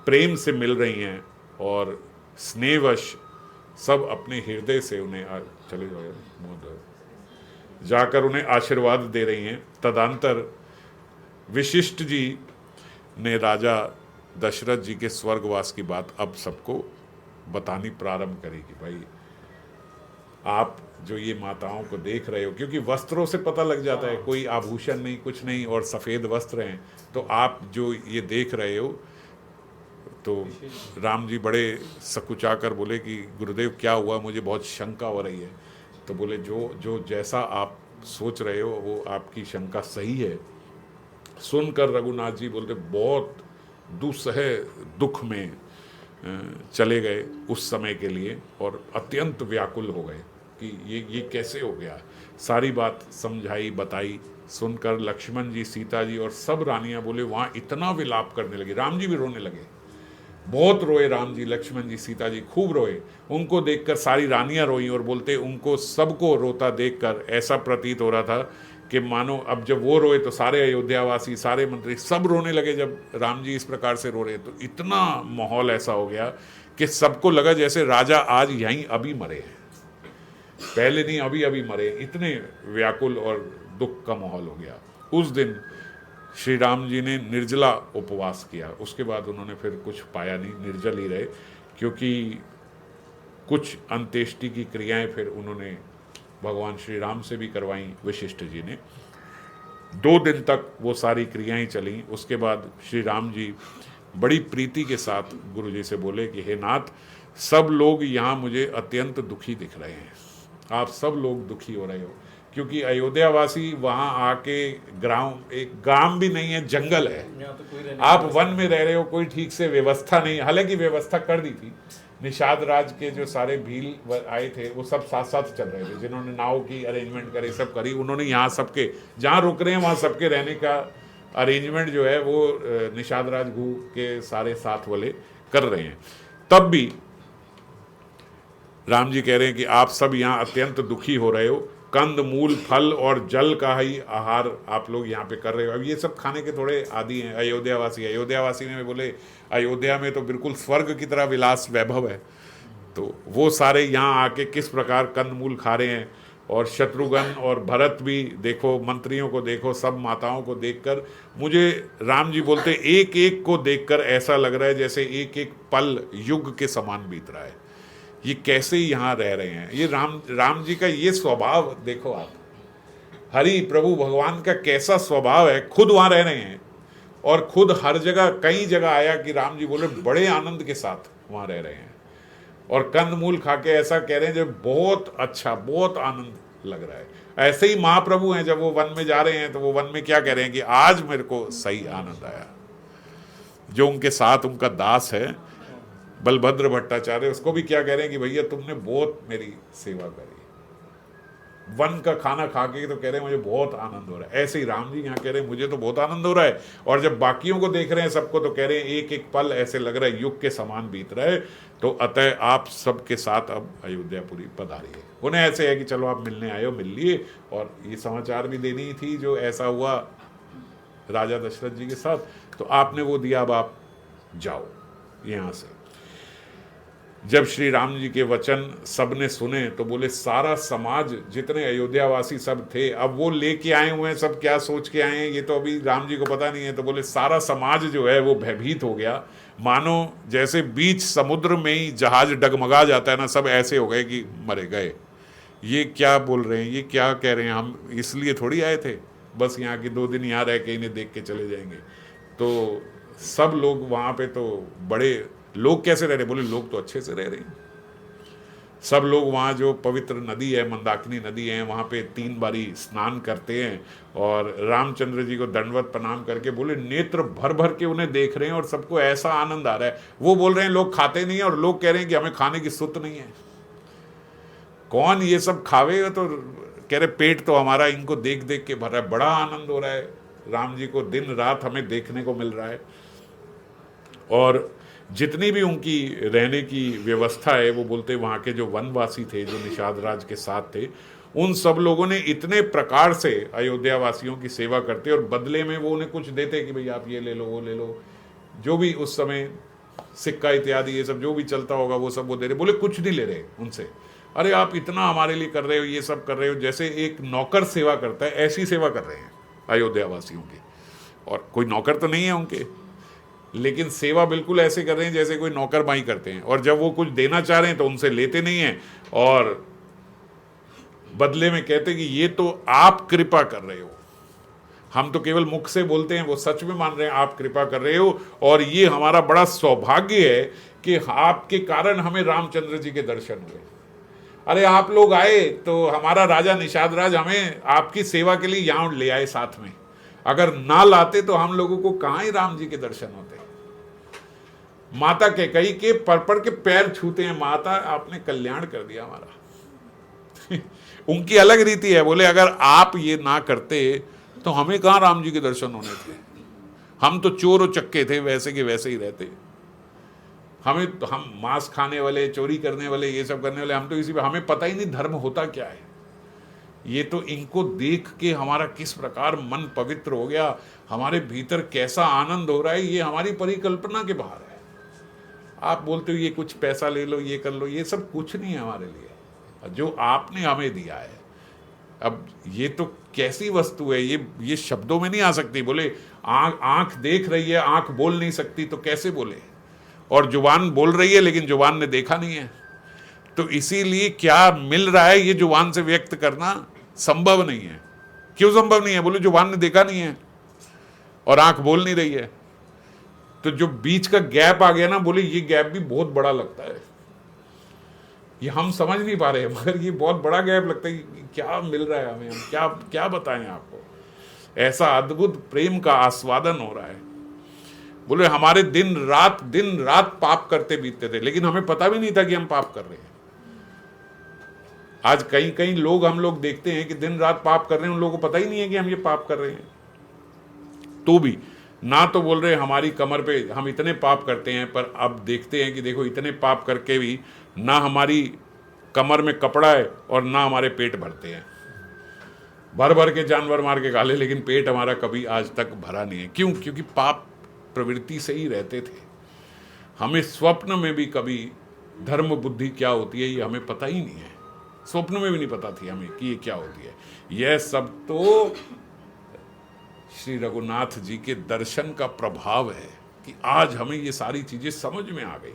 प्रेम से मिल रही हैं और स्नेहवश सब अपने हृदय से उन्हें चले जाकर उन्हें आशीर्वाद दे रही हैं। तदंतर वशिष्ठ जी ने राजा दशरथ जी के स्वर्गवास की बात अब सबको बतानी प्रारंभ करी कि भाई आप जो ये माताओं को देख रहे हो, क्योंकि वस्त्रों से पता लग जाता है, कोई आभूषण नहीं कुछ नहीं और सफ़ेद वस्त्र हैं, तो आप जो ये देख रहे हो। तो राम जी बड़े सकुचा कर बोले कि गुरुदेव क्या हुआ, मुझे बहुत शंका हो रही है। तो बोले जो जैसा आप सोच रहे हो वो आपकी शंका सही है। सुनकर रघुनाथ जी बोलते बहुत दुस्सह दुख में चले गए उस समय के लिए और अत्यंत व्याकुल हो गए कि ये कैसे हो गया। सारी बात समझाई बताई। सुनकर लक्ष्मण जी, सीता जी और सब रानियां बोले वहाँ इतना विलाप करने लगे। राम जी भी रोने लगे, बहुत रोए राम जी, लक्ष्मण जी, सीता जी खूब रोए। उनको देखकर सारी रानियां रोई और बोलते उनको सबको रोता देखकर ऐसा प्रतीत हो रहा था कि मानो अब जब वो रोए तो सारे अयोध्यावासी, सारे मंत्री सब रोने लगे। जब राम जी इस प्रकार से रो रहे तो इतना माहौल ऐसा हो गया कि सबको लगा जैसे राजा आज यहीं अभी मरे हैं, पहले नहीं अभी अभी मरे। इतने व्याकुल और दुख का माहौल हो गया। उस दिन श्री राम जी ने निर्जला उपवास किया। उसके बाद उन्होंने फिर कुछ पाया नहीं, निर्जल ही रहे, क्योंकि कुछ अंत्येष्टि की क्रियाएं फिर उन्होंने भगवान श्री राम से भी करवाई वशिष्ठ जी ने। 2 दिन तक वो सारी क्रियाएं चली। उसके बाद श्री राम जी बड़ी प्रीति के साथ गुरु जी से बोले कि हे नाथ, सब लोग यहाँ मुझे अत्यंत दुखी दिख रहे हैं, आप सब लोग दुखी हो रहे हो, क्योंकि अयोध्यावासी वहाँ आके एक ग्राम भी नहीं है, जंगल है, तो आप वन में रह रहे हो, कोई ठीक से व्यवस्था नहीं। हालांकि व्यवस्था कर दी थी, निषाद राज के जो सारे भील आए थे वो सब साथ साथ चल रहे थे, जिन्होंने नाव की अरेंजमेंट करी, सब करी उन्होंने। यहाँ सबके जहाँ रुक रहे हैं वहाँ सबके रहने का अरेंजमेंट जो है वो निषाद राज घू के सारे साथ वाले कर रहे हैं। तब भी राम जी कह रहे हैं कि आप सब यहाँ अत्यंत दुखी हो रहे हो, कंद मूल फल और जल का ही आहार आप लोग यहाँ पे कर रहे हो। अब ये सब खाने के थोड़े आदी हैं अयोध्यावासी में बोले अयोध्या में तो बिल्कुल स्वर्ग की तरह विलास वैभव है, तो वो सारे यहाँ आके किस प्रकार कंद मूल खा रहे हैं। और शत्रुघ्न और भरत भी देखो, मंत्रियों को देखो, सब माताओं को देखकर मुझे राम जी बोलते एक एक को देखकर ऐसा लग रहा है जैसे एक एक पल युग के समान बीत रहा है। ये कैसे यहाँ रह रहे हैं, ये राम जी का ये स्वभाव देखो आप, हरि प्रभु भगवान का कैसा स्वभाव है। खुद वहाँ रह रहे हैं और खुद हर जगह, कई जगह आया कि राम जी बोले बड़े आनंद के साथ वहाँ रह रहे हैं और कंदमूल खा के ऐसा कह रहे हैं जो बहुत अच्छा, बहुत आनंद लग रहा है। ऐसे ही महाप्रभु हैं, जब वो वन में जा रहे हैं तो वो वन में क्या कह रहे हैं कि आज मेरे को सही आनंद आया। जो उनके साथ उनका दास है बलभद्र भट्टाचार्य, उसको भी क्या कह रहे हैं कि भैया तुमने बहुत मेरी सेवा करी, वन का खाना खा के तो कह रहे हैं मुझे बहुत आनंद हो रहा है। ऐसे ही राम जी यहाँ कह रहे हैं मुझे तो बहुत आनंद हो रहा है, और जब बाकियों को देख रहे हैं सबको तो कह रहे हैं एक एक पल ऐसे लग रहा है युग के समान बीत रहा है। तो अतः आप सबके साथ अब अयोध्यापुरी पधारिए। उन्हें ऐसे है कि चलो आप मिलने आए हो, मिल लिए, और ये समाचार भी देनी थी जो ऐसा हुआ राजा दशरथ जी के साथ, तो आपने वो दिया, अब आप जाओ यहाँ से। जब श्री राम जी के वचन सबने सुने तो बोले सारा समाज, जितने अयोध्यावासी सब थे, अब वो लेके आए हुए हैं, सब क्या सोच के आए हैं ये तो अभी राम जी को पता नहीं है। तो बोले सारा समाज जो है वो भयभीत हो गया, मानो जैसे बीच समुद्र में ही जहाज डगमगा जाता है ना, सब ऐसे हो गए कि मरे गए। ये क्या बोल रहे हैं, ये क्या कह रहे हैं, हम इसलिए थोड़ी आए थे बस यहाँ की 2 दिन यहाँ रह के इन्हें देख के चले जाएंगे। तो सब लोग वहाँ पे तो बड़े, लोग कैसे रह रहे, बोले लोग तो अच्छे से रह रहे हैं। सब लोग वहाँ जो पवित्र नदी है, मंदाकिनी नदी है, वहाँ पे 3 बारी स्नान करते हैं और रामचंद्र जी को दंडवत प्रणाम करके बोले नेत्र भर भर के उन्हें देख रहे हैं और सबको ऐसा आनंद आ रहा है। वो बोल रहे हैं लोग खाते नहीं है और लोग कह रहे हैं कि हमें खाने की सुत नहीं है, कौन ये सब खावे। तो कह रहे पेट तो हमारा इनको देख देख के भर रहा है, बड़ा आनंद हो रहा है, राम जी को दिन रात हमें देखने को मिल रहा है। और जितनी भी उनकी रहने की व्यवस्था है, वो बोलते वहाँ के जो वनवासी थे, जो निषाद राज के साथ थे, उन सब लोगों ने इतने प्रकार से अयोध्या वासियों की सेवा करते और बदले में वो उन्हें कुछ देते कि भाई आप ये ले लो, वो ले लो, जो भी उस समय सिक्का इत्यादि ये सब जो भी चलता होगा वो सब वो दे रहे। बोले कुछ नहीं ले रहे उनसे, अरे आप इतना हमारे लिए कर रहे हो, ये सब कर रहे हो, जैसे एक नौकर सेवा करता है ऐसी सेवा कर रहे हैं अयोध्या वासियों की। और कोई नौकर तो नहीं है उनके, लेकिन सेवा बिल्कुल ऐसे कर रहे हैं जैसे कोई नौकर बाई करते हैं। और जब वो कुछ देना चाह रहे हैं तो उनसे लेते नहीं हैं और बदले में कहते कि ये तो आप कृपा कर रहे हो, हम तो केवल मुख से बोलते हैं, वो सच में मान रहे हैं आप कृपा कर रहे हो, और ये हमारा बड़ा सौभाग्य है कि आपके कारण हमें रामचंद्र जी के दर्शन हुए। अरे आप लोग आए तो हमारा राजा निषाद राज हमें आपकी सेवा के लिए यहाँ ले आए साथ में, अगर ना लाते तो हम लोगों को कहाँ ही राम जी के दर्शन होते। माता कैकेयी के पर के पैर छूते हैं, माता आपने कल्याण कर दिया हमारा। उनकी अलग रीति है, बोले अगर आप ये ना करते तो हमें कहाँ राम जी के दर्शन होने थे, हम तो चोर और चक्के थे, वैसे के वैसे ही रहते। हमें तो, हम मांस खाने वाले, चोरी करने वाले, ये सब करने वाले, हम तो इसी पे, हमें पता ही नहीं धर्म होता क्या है। ये तो इनको देख के हमारा किस प्रकार मन पवित्र हो गया, हमारे भीतर कैसा आनंद हो रहा है, ये हमारी परिकल्पना के बाहर है। आप बोलते हो ये कुछ पैसा ले लो, ये कर लो, ये सब कुछ नहीं है हमारे लिए जो आपने हमें दिया है। अब ये तो कैसी वस्तु है, ये शब्दों में नहीं आ सकती। बोले आंख देख रही है, आंख बोल नहीं सकती, तो कैसे बोले। और जुबान बोल रही है लेकिन जुबान ने देखा नहीं है, तो इसीलिए क्या मिल रहा है ये जुबान से व्यक्त करना संभव नहीं है। क्यों संभव नहीं है? बोले जुबान ने देखा नहीं है और आंख बोल नहीं रही है। तो जो बीच का गैप आ गया ना, बोले ये गैप भी बहुत बड़ा लगता है, ये हम समझ नहीं पा रहे हैं, मगर ये बहुत बड़ा गैप लगता है। क्या मिल रहा है हमें, हम क्या क्या बताएं आपको। ऐसा अद्भुत प्रेम का आस्वादन हो रहा है। बोले हमारे दिन रात पाप करते बीतते थे, लेकिन हमें पता भी नहीं था कि हम पाप कर रहे हैं। आज कई कई लोग हम लोग देखते हैं कि दिन रात पाप कर रहे हैं, उन लोगों को पता ही नहीं है कि हम ये पाप कर रहे हैं। तो भी ना तो बोल रहे हमारी कमर पे हम इतने पाप करते हैं, पर अब देखते हैं कि देखो इतने पाप करके भी ना हमारी कमर में कपड़ा है और ना हमारे पेट भरते हैं। भर भर के जानवर मार के खा ले, लेकिन पेट हमारा कभी आज तक भरा नहीं है। क्यों? क्योंकि पाप प्रवृत्ति से ही रहते थे। हमें स्वप्न में भी कभी धर्म बुद्धि क्या होती है ये हमें पता ही नहीं है। स्वप्न में भी नहीं पता थी हमें कि ये क्या होती है। यह सब तो श्री रघुनाथ जी के दर्शन का प्रभाव है कि आज हमें ये सारी चीजें समझ में आ गई।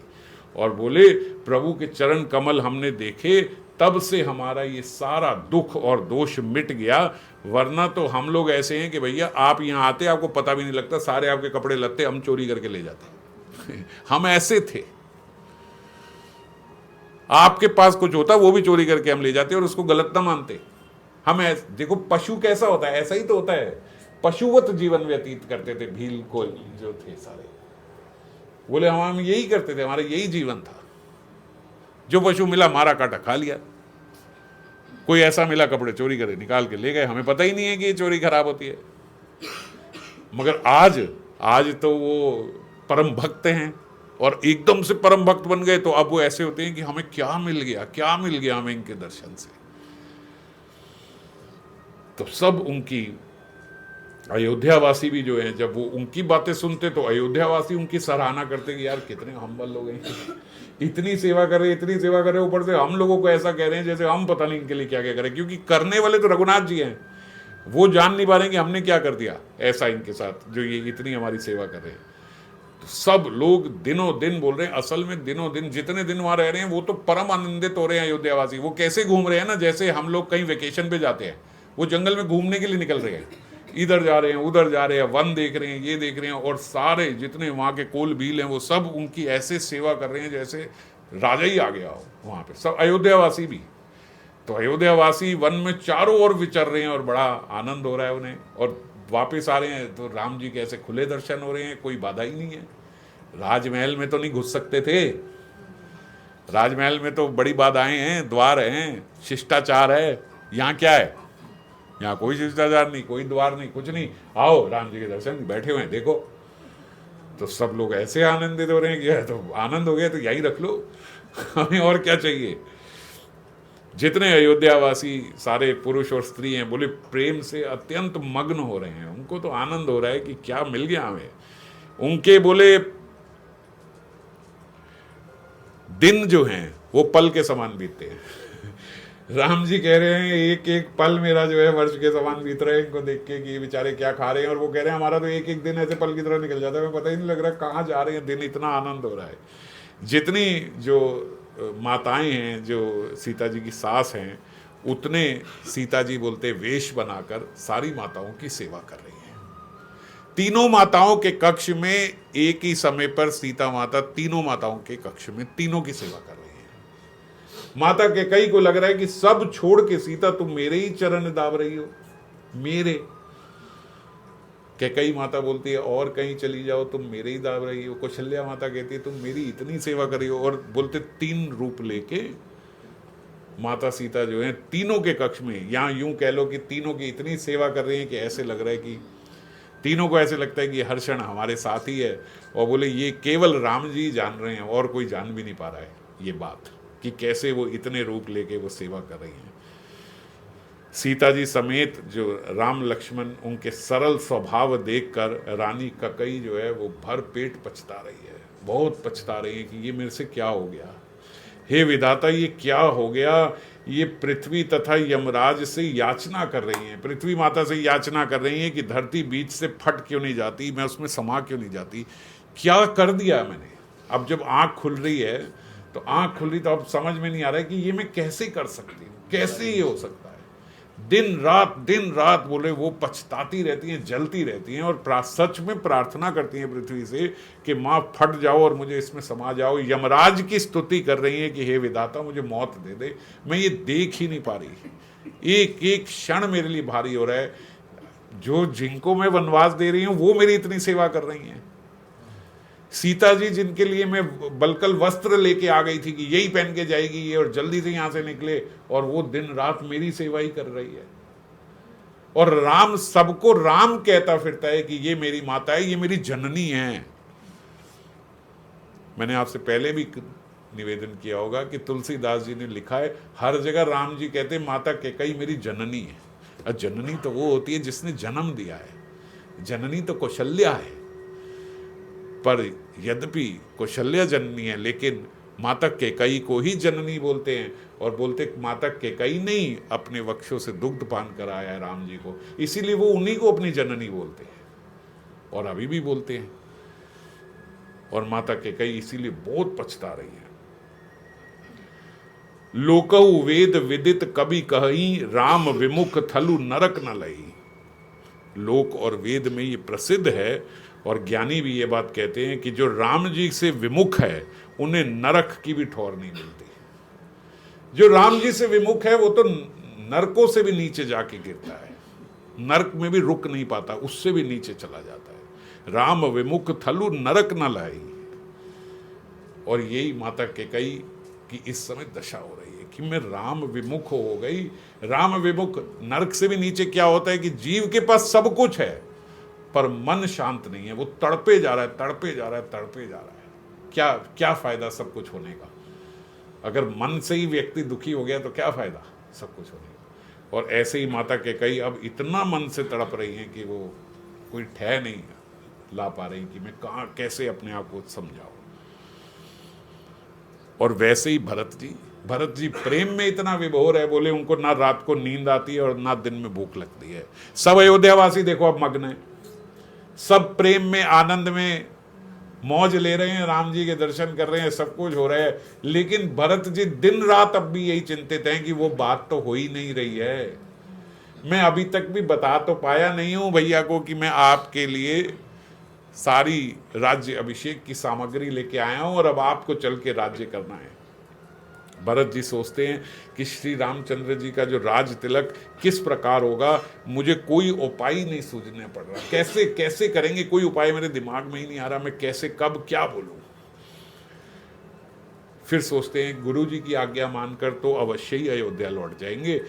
और बोले प्रभु के चरण कमल हमने देखे, तब से हमारा ये सारा दुख और दोष मिट गया। वरना तो हम लोग ऐसे हैं कि भैया आप यहाँ आते आपको पता भी नहीं लगता, सारे आपके कपड़े लत्ते हम चोरी करके ले जाते। हम ऐसे थे, आपके पास कुछ होता वो भी चोरी करके हम ले जाते और उसको गलत ना मानते। हम देखो पशु कैसा होता है, ऐसा ही तो होता है। पशुवत जीवन व्यतीत करते थे भील को जो थे सारे। बोले हम यही करते थे, हमारा यही जीवन था। जो पशु मिला मारा काटा खा लिया, कोई ऐसा मिला कपड़े चोरी करे निकाल के ले गए। हमें पता ही नहीं है कि ये चोरी खराब होती है। मगर आज तो वो परम भक्त हैं और एकदम से परम भक्त बन गए, तो अब वो ऐसे होते हैं कि हमें क्या मिल गया हमें इनके दर्शन से। तो सब उनकी अयोध्यावासी भी जो हैं, जब वो उनकी बातें सुनते तो अयोध्यावासी उनकी सराहना करते कि यार कितने हम्बल लोग हैं, इतनी सेवा कर रहे, ऊपर से हम लोगों को ऐसा कह रहे हैं जैसे हम पता नहीं इनके लिए क्या क्या करें। क्योंकि करने वाले तो रघुनाथ जी हैं, वो जान नहीं पा रहे कि हमने क्या कर दिया ऐसा इनके साथ, जो ये इतनी हमारी सेवा कर रहे हैं। तो सब लोग दिनों दिन बोल रहे हैं, असल में दिनों दिन जितने दिन वहां रह रहे हैं वो तो परम आनंदित हो रहे हैं अयोध्यावासी। वो कैसे घूम रहे हैं ना, जैसे हम लोग कहीं वेकेशन पे जाते हैं, वो जंगल में घूमने के लिए निकल रहे हैं, इधर जा रहे हैं उधर जा रहे हैं, वन देख रहे हैं, ये देख रहे हैं। और सारे जितने वहाँ के कोल भील हैं वो सब उनकी ऐसे सेवा कर रहे हैं जैसे राजा ही आ गया हो वहाँ पे। सब अयोध्यावासी भी, तो अयोध्यावासी वन में चारों ओर विचर रहे हैं और बड़ा आनंद हो रहा है उन्हें। और वापस आ रहे हैं तो राम जी के ऐसे खुले दर्शन हो रहे हैं, कोई बाधा ही नहीं है। राजमहल में तो नहीं घुस सकते थे, राजमहल में तो बड़ी बाधाएं हैं, द्वार हैं, शिष्टाचार है। यहाँ क्या है? यहाँ कोई शिष्टाचार नहीं, कोई द्वार नहीं, कुछ नहीं। आओ राम जी के दर्शन, बैठे हुए हैं देखो। तो सब लोग ऐसे आनंदित हो रहे हैं कि तो आनंद हो गया तो यही रख लो, हमें और क्या चाहिए। जितने अयोध्यावासी सारे पुरुष और स्त्री हैं, बोले प्रेम से अत्यंत मग्न हो रहे हैं, उनको तो आनंद हो रहा है कि क्या मिल गया हमें। उनके बोले दिन जो हैं वो पल के समान बीतते हैं। राम जी कह रहे हैं एक एक पल मेरा जो है वर्ष के समान बीत रहे हैं, इनको देख के कि बेचारे क्या खा रहे हैं, और वो कह रहे हैं हमारा तो एक एक दिन ऐसे पल की तरह निकल जाता है, हमें पता ही नहीं लग रहा कहाँ जा रहे हैं दिन, इतना आनंद हो रहा है। जितनी जो माताएं हैं, जो सीता जी की सास हैं, उतने सीता जी बोलते वेश बनाकर सारी माताओं की सेवा कर रही हैं। तीनों माताओं के कक्ष में एक ही समय पर सीता माता तीनों माताओं के कक्ष में तीनों की सेवा कर रही है। माता कैकेयी को लग रहा है कि सब छोड़ के सीता तुम मेरे ही चरण दाब रही हो, मेरे। कैकेयी माता बोलती है और कहीं चली जाओ, तुम मेरे ही दाब रही हो। कौशल्या माता कहती है तुम मेरी इतनी सेवा कर रही हो। और बोलते तीन रूप लेके माता सीता जो है तीनों के कक्ष में, यहां यूं कह लो कि तीनों की इतनी सेवा कर रही है कि ऐसे लग रहा है कि तीनों को ऐसे लगता है कि हर क्षण हमारे साथ ही है। और बोले ये केवल राम जी जान रहे हैं, और कोई जान भी नहीं पा रहा है ये बात कि कैसे वो इतने रूप लेके वो सेवा कर रही हैं। सीता जी समेत जो राम लक्ष्मण, उनके सरल स्वभाव देखकर रानी कैकेयी जो है वो भर पेट पछता रही है, बहुत पछता रही है कि ये मेरे से क्या हो गया, हे विधाता ये क्या हो गया। ये पृथ्वी तथा यमराज से याचना कर रही हैं, पृथ्वी माता से याचना कर रही हैं कि धरती बीच से फट क्यों नहीं जाती, मैं उसमें समा क्यों नहीं जाती, क्या कर दिया मैंने। अब जब आंख खुल रही है तो आंख खुल रही तो अब समझ में नहीं आ रहा है कि ये मैं कैसे कर सकती हूँ, कैसे ये हो सकता है। दिन रात बोले वो पछताती रहती हैं, जलती रहती हैं, और सच में प्रार्थना करती हैं पृथ्वी से कि माँ फट जाओ और मुझे इसमें समा जाओ। यमराज की स्तुति कर रही हैं कि हे विधाता मुझे मौत दे दे, मैं ये देख ही नहीं पा रही, एक एक क्षण मेरे लिए भारी हो रहा है। जो जिनको मैं वनवास दे रही हूँ वो मेरी इतनी सेवा कर रही हैं। सीता जी जिनके लिए मैं बलकल वस्त्र लेके आ गई थी कि यही पहन के जाएगी ये और जल्दी से यहां से निकले, और वो दिन रात मेरी सेवा ही कर रही है। और राम सबको राम कहता फिरता है कि ये मेरी माता है, ये मेरी जननी है। मैंने आपसे पहले भी निवेदन किया होगा कि तुलसीदास जी ने लिखा है हर जगह राम जी कहते माता कैकेयी मेरी जननी है। और जननी तो वो होती है जिसने जन्म दिया है, जननी तो कौशल्या है। पर यद्यपि कौशल्या जननी है, लेकिन माता कैकेयी को ही जननी बोलते हैं, और बोलते माता कैकेयी ने ही अपने वक्षों से दुग्ध पान कराया है राम जी को, इसीलिए वो उन्हीं को अपनी जननी बोलते हैं और अभी भी बोलते हैं। और माता कैकेयी इसीलिए बहुत पछता रही है। लोकहु वेद विदित कवि कही, राम विमुख थलु नरक न लई। लोक और वेद में ये प्रसिद्ध है, और ज्ञानी भी ये बात कहते हैं कि जो राम जी से विमुख है उन्हें नरक की भी ठौर नहीं मिलती। जो राम जी से विमुख है वो तो नरकों से भी नीचे जाके गिरता है, नरक में भी रुक नहीं पाता, उससे भी नीचे चला जाता है। राम विमुख थलु नरक न लाई। और यही माता कैकेयी की इस समय दशा हो रही है कि मैं राम विमुख हो गई। राम विमुख, नरक से भी नीचे क्या होता है कि जीव के पास सब कुछ है पर मन शांत नहीं है, वो तड़पे जा रहा है, तड़पे जा रहा है, तड़पे जा रहा है। क्या क्या फायदा सब कुछ होने का। अगर मन से ही व्यक्ति दुखी हो गया तो क्या फायदा सब कुछ होने का। और ऐसे ही माता कैकेयी अब इतना मन से तड़प रही हैं कि वो कोई ठह नहीं ला पा रही कि मैं कहाँ कैसे अपने आप को समझाऊं। और वैसे ही भरत जी प्रेम में इतना विभोर है, बोले उनको ना रात को नींद आती है और ना दिन में भूख लगती है। सब अयोध्यावासी देखो अब मग्न है, सब प्रेम में आनंद में मौज ले रहे हैं, राम जी के दर्शन कर रहे हैं, सब कुछ हो रहा है। लेकिन भरत जी दिन रात अब भी यही चिंतित हैं कि वो बात तो हो ही नहीं रही है। मैं अभी तक भी बता तो पाया नहीं हूं भैया को कि मैं आपके लिए सारी राज्य अभिषेक की सामग्री लेके आया हूं और अब आपको चल के राज्य करना है। भरत जी सोचते हैं कि श्री रामचंद्र जी का जो राज तिलक किस प्रकार होगा, मुझे कोई उपाय नहीं सूझने पड़ रहा, कैसे कैसे करेंगे, कोई उपाय मेरे दिमाग में ही नहीं आ रहा, मैं कैसे कब क्या बोलूं। फिर सोचते हैं गुरु जी की आज्ञा मानकर तो अवश्य ही अयोध्या लौट जाएंगे,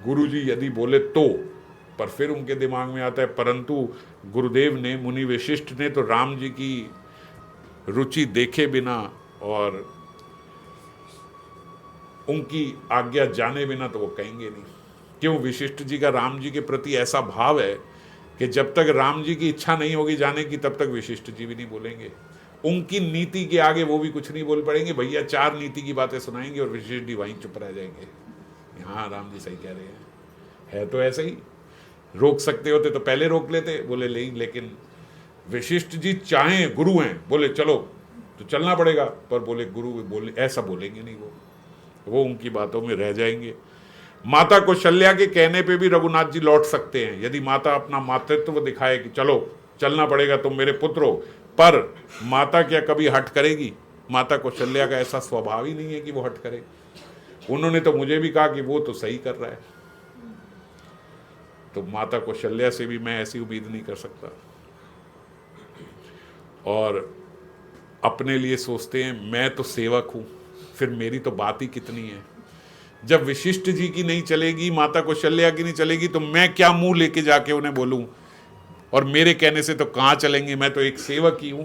गुरु जी यदि बोले तो। पर फिर उनके दिमाग में आता है परंतु गुरुदेव ने, मुनि वशिष्ठ ने तो राम जी की रुचि देखे बिना और उनकी आज्ञा जाने बिना तो वो कहेंगे नहीं। क्यों? वशिष्ठ जी का राम जी के प्रति ऐसा भाव है कि जब तक राम जी की इच्छा नहीं होगी जाने की तब तक वशिष्ठ जी भी नहीं बोलेंगे। उनकी नीति के आगे वो भी कुछ नहीं बोल पड़ेंगे। भैया 4 नीति की बातें सुनाएंगे और वशिष्ठ जी वहीं चुप रह जाएंगे। हाँ, राम जी सही कह रहे हैं, है तो ऐसे ही। रोक सकते होते तो पहले रोक लेते, बोले लेकिन वशिष्ठ जी चाहें, गुरु हैं, बोले चलो तो चलना पड़ेगा, पर बोले गुरु बोले ऐसा बोलेंगे नहीं, वो उनकी बातों में रह जाएंगे। माता कौशल्या के कहने पे भी रघुनाथ जी लौट सकते हैं। यदि माता अपना मातृत्व दिखाए कि चलो चलना पड़ेगा, तुम मेरे पुत्र हो, पर माता क्या कभी हट करेगी? माता कौशल्या का ऐसा स्वभाव ही नहीं है कि वो हट करे। उन्होंने तो मुझे भी कहा कि वो तो सही कर रहा है, तो माता कौशल्या से भी मैं ऐसी उम्मीद नहीं कर सकता। और अपने लिए सोचते हैं मैं तो सेवक हूं, फिर मेरी तो बात ही कितनी है। जब वशिष्ठ जी की नहीं चलेगी, माता कौशल्या की नहीं चलेगी, तो मैं क्या मुंह लेके जाके उन्हें बोलूं? और मेरे कहने से तो कहां चलेंगे, मैं तो एक सेवक ही हूं।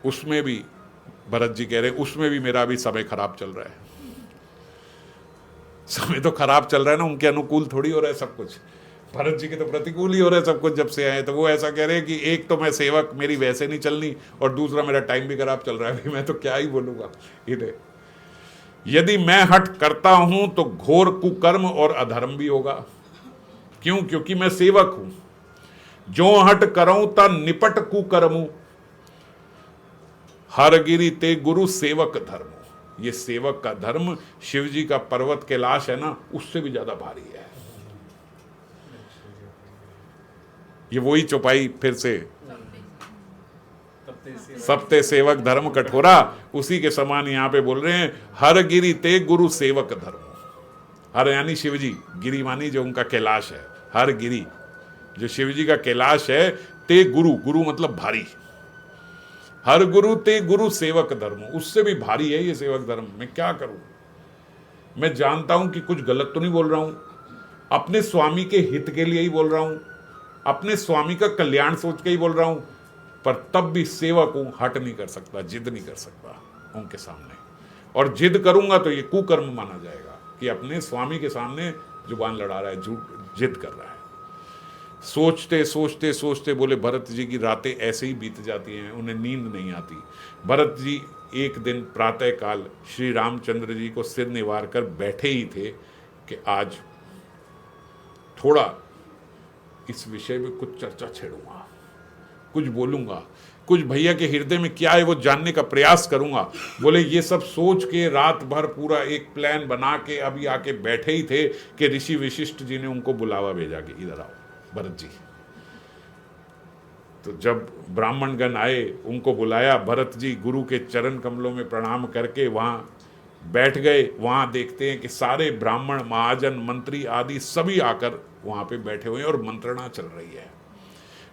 उसमें भी भरत जी कह रहे उसमें भी मेरा अभी समय खराब चल रहा है। समय तो खराब चल रहा है ना, उनके अनुकूल थोड़ी हो रहा है सब कुछ। भरत जी के तो प्रतिकूल ही हो रहा है सब कुछ जब से आए। तो वो ऐसा कह रहे हैं कि एक तो मैं सेवक, मेरी वैसे नहीं चलनी, और दूसरा मेरा टाइम भी खराब चल रहा है। अभी मैं तो क्या ही बोलूंगा इन्हें। यदि मैं हट करता हूं तो घोर कुकर्म और अधर्म भी होगा। क्यों? क्योंकि मैं सेवक हूं। जो हट करऊं ता निपट कुकर्मू, हरगिरी ते गुरु सेवक धर्म। ये सेवक का धर्म शिव जी का पर्वत कैलाश है ना, उससे भी ज्यादा भारी है। ये वही चौपाई फिर से, सप्ते सेवक धर्म कठोरा, उसी के समान यहां पे बोल रहे हैं हर गिरी ते गुरु सेवक धर्म। हर यानी शिव जी, गिरी मानी जो उनका कैलाश है, हर गिरी जो शिव जी का कैलाश है, ते गुरु, गुरु मतलब भारी, हर गुरु ते गुरु सेवक धर्म, उससे भी भारी है ये सेवक धर्म। मैं क्या करूं? मैं जानता हूं कि कुछ गलत तो नहीं बोल रहा हूं, अपने स्वामी के हित के लिए ही बोल रहा हूं, अपने स्वामी का कल्याण सोच के ही बोल रहा हूं, पर तब भी सेवक हूं, हट नहीं कर सकता, जिद नहीं कर सकता उनके सामने। और जिद करूंगा तो ये कुकर्म माना जाएगा कि अपने स्वामी के सामने जुबान लड़ा रहा है, झूठ जिद कर रहा है। सोचते सोचते सोचते बोले भरत जी की रातें ऐसे ही बीत जाती हैं, उन्हें नींद नहीं आती। भरत जी एक दिन प्रातः काल श्री रामचंद्र जी को सिर निवार कर बैठे ही थे कि आज थोड़ा इस विषय में कुछ चर्चा छेड़ूंगा, कुछ बोलूंगा, कुछ भैया के हृदय में क्या है वो जानने का प्रयास करूंगा। बोले ये सब सोच के रात भर पूरा एक प्लान बना के अभी आके बैठे ही थे कि ऋषि वशिष्ठ जी ने उनको बुलावा भेजा कि इधर आओ भरत जी। तो जब ब्राह्मणगण आए, उनको बुलाया, भरत जी गुरु के चरण कमलों में प्रणाम करके वहां बैठ गए। वहां देखते हैं कि सारे ब्राह्मण, महाजन, मंत्री आदि सभी आकर वहां पे बैठे हुए हैं और मंत्रणा चल रही है।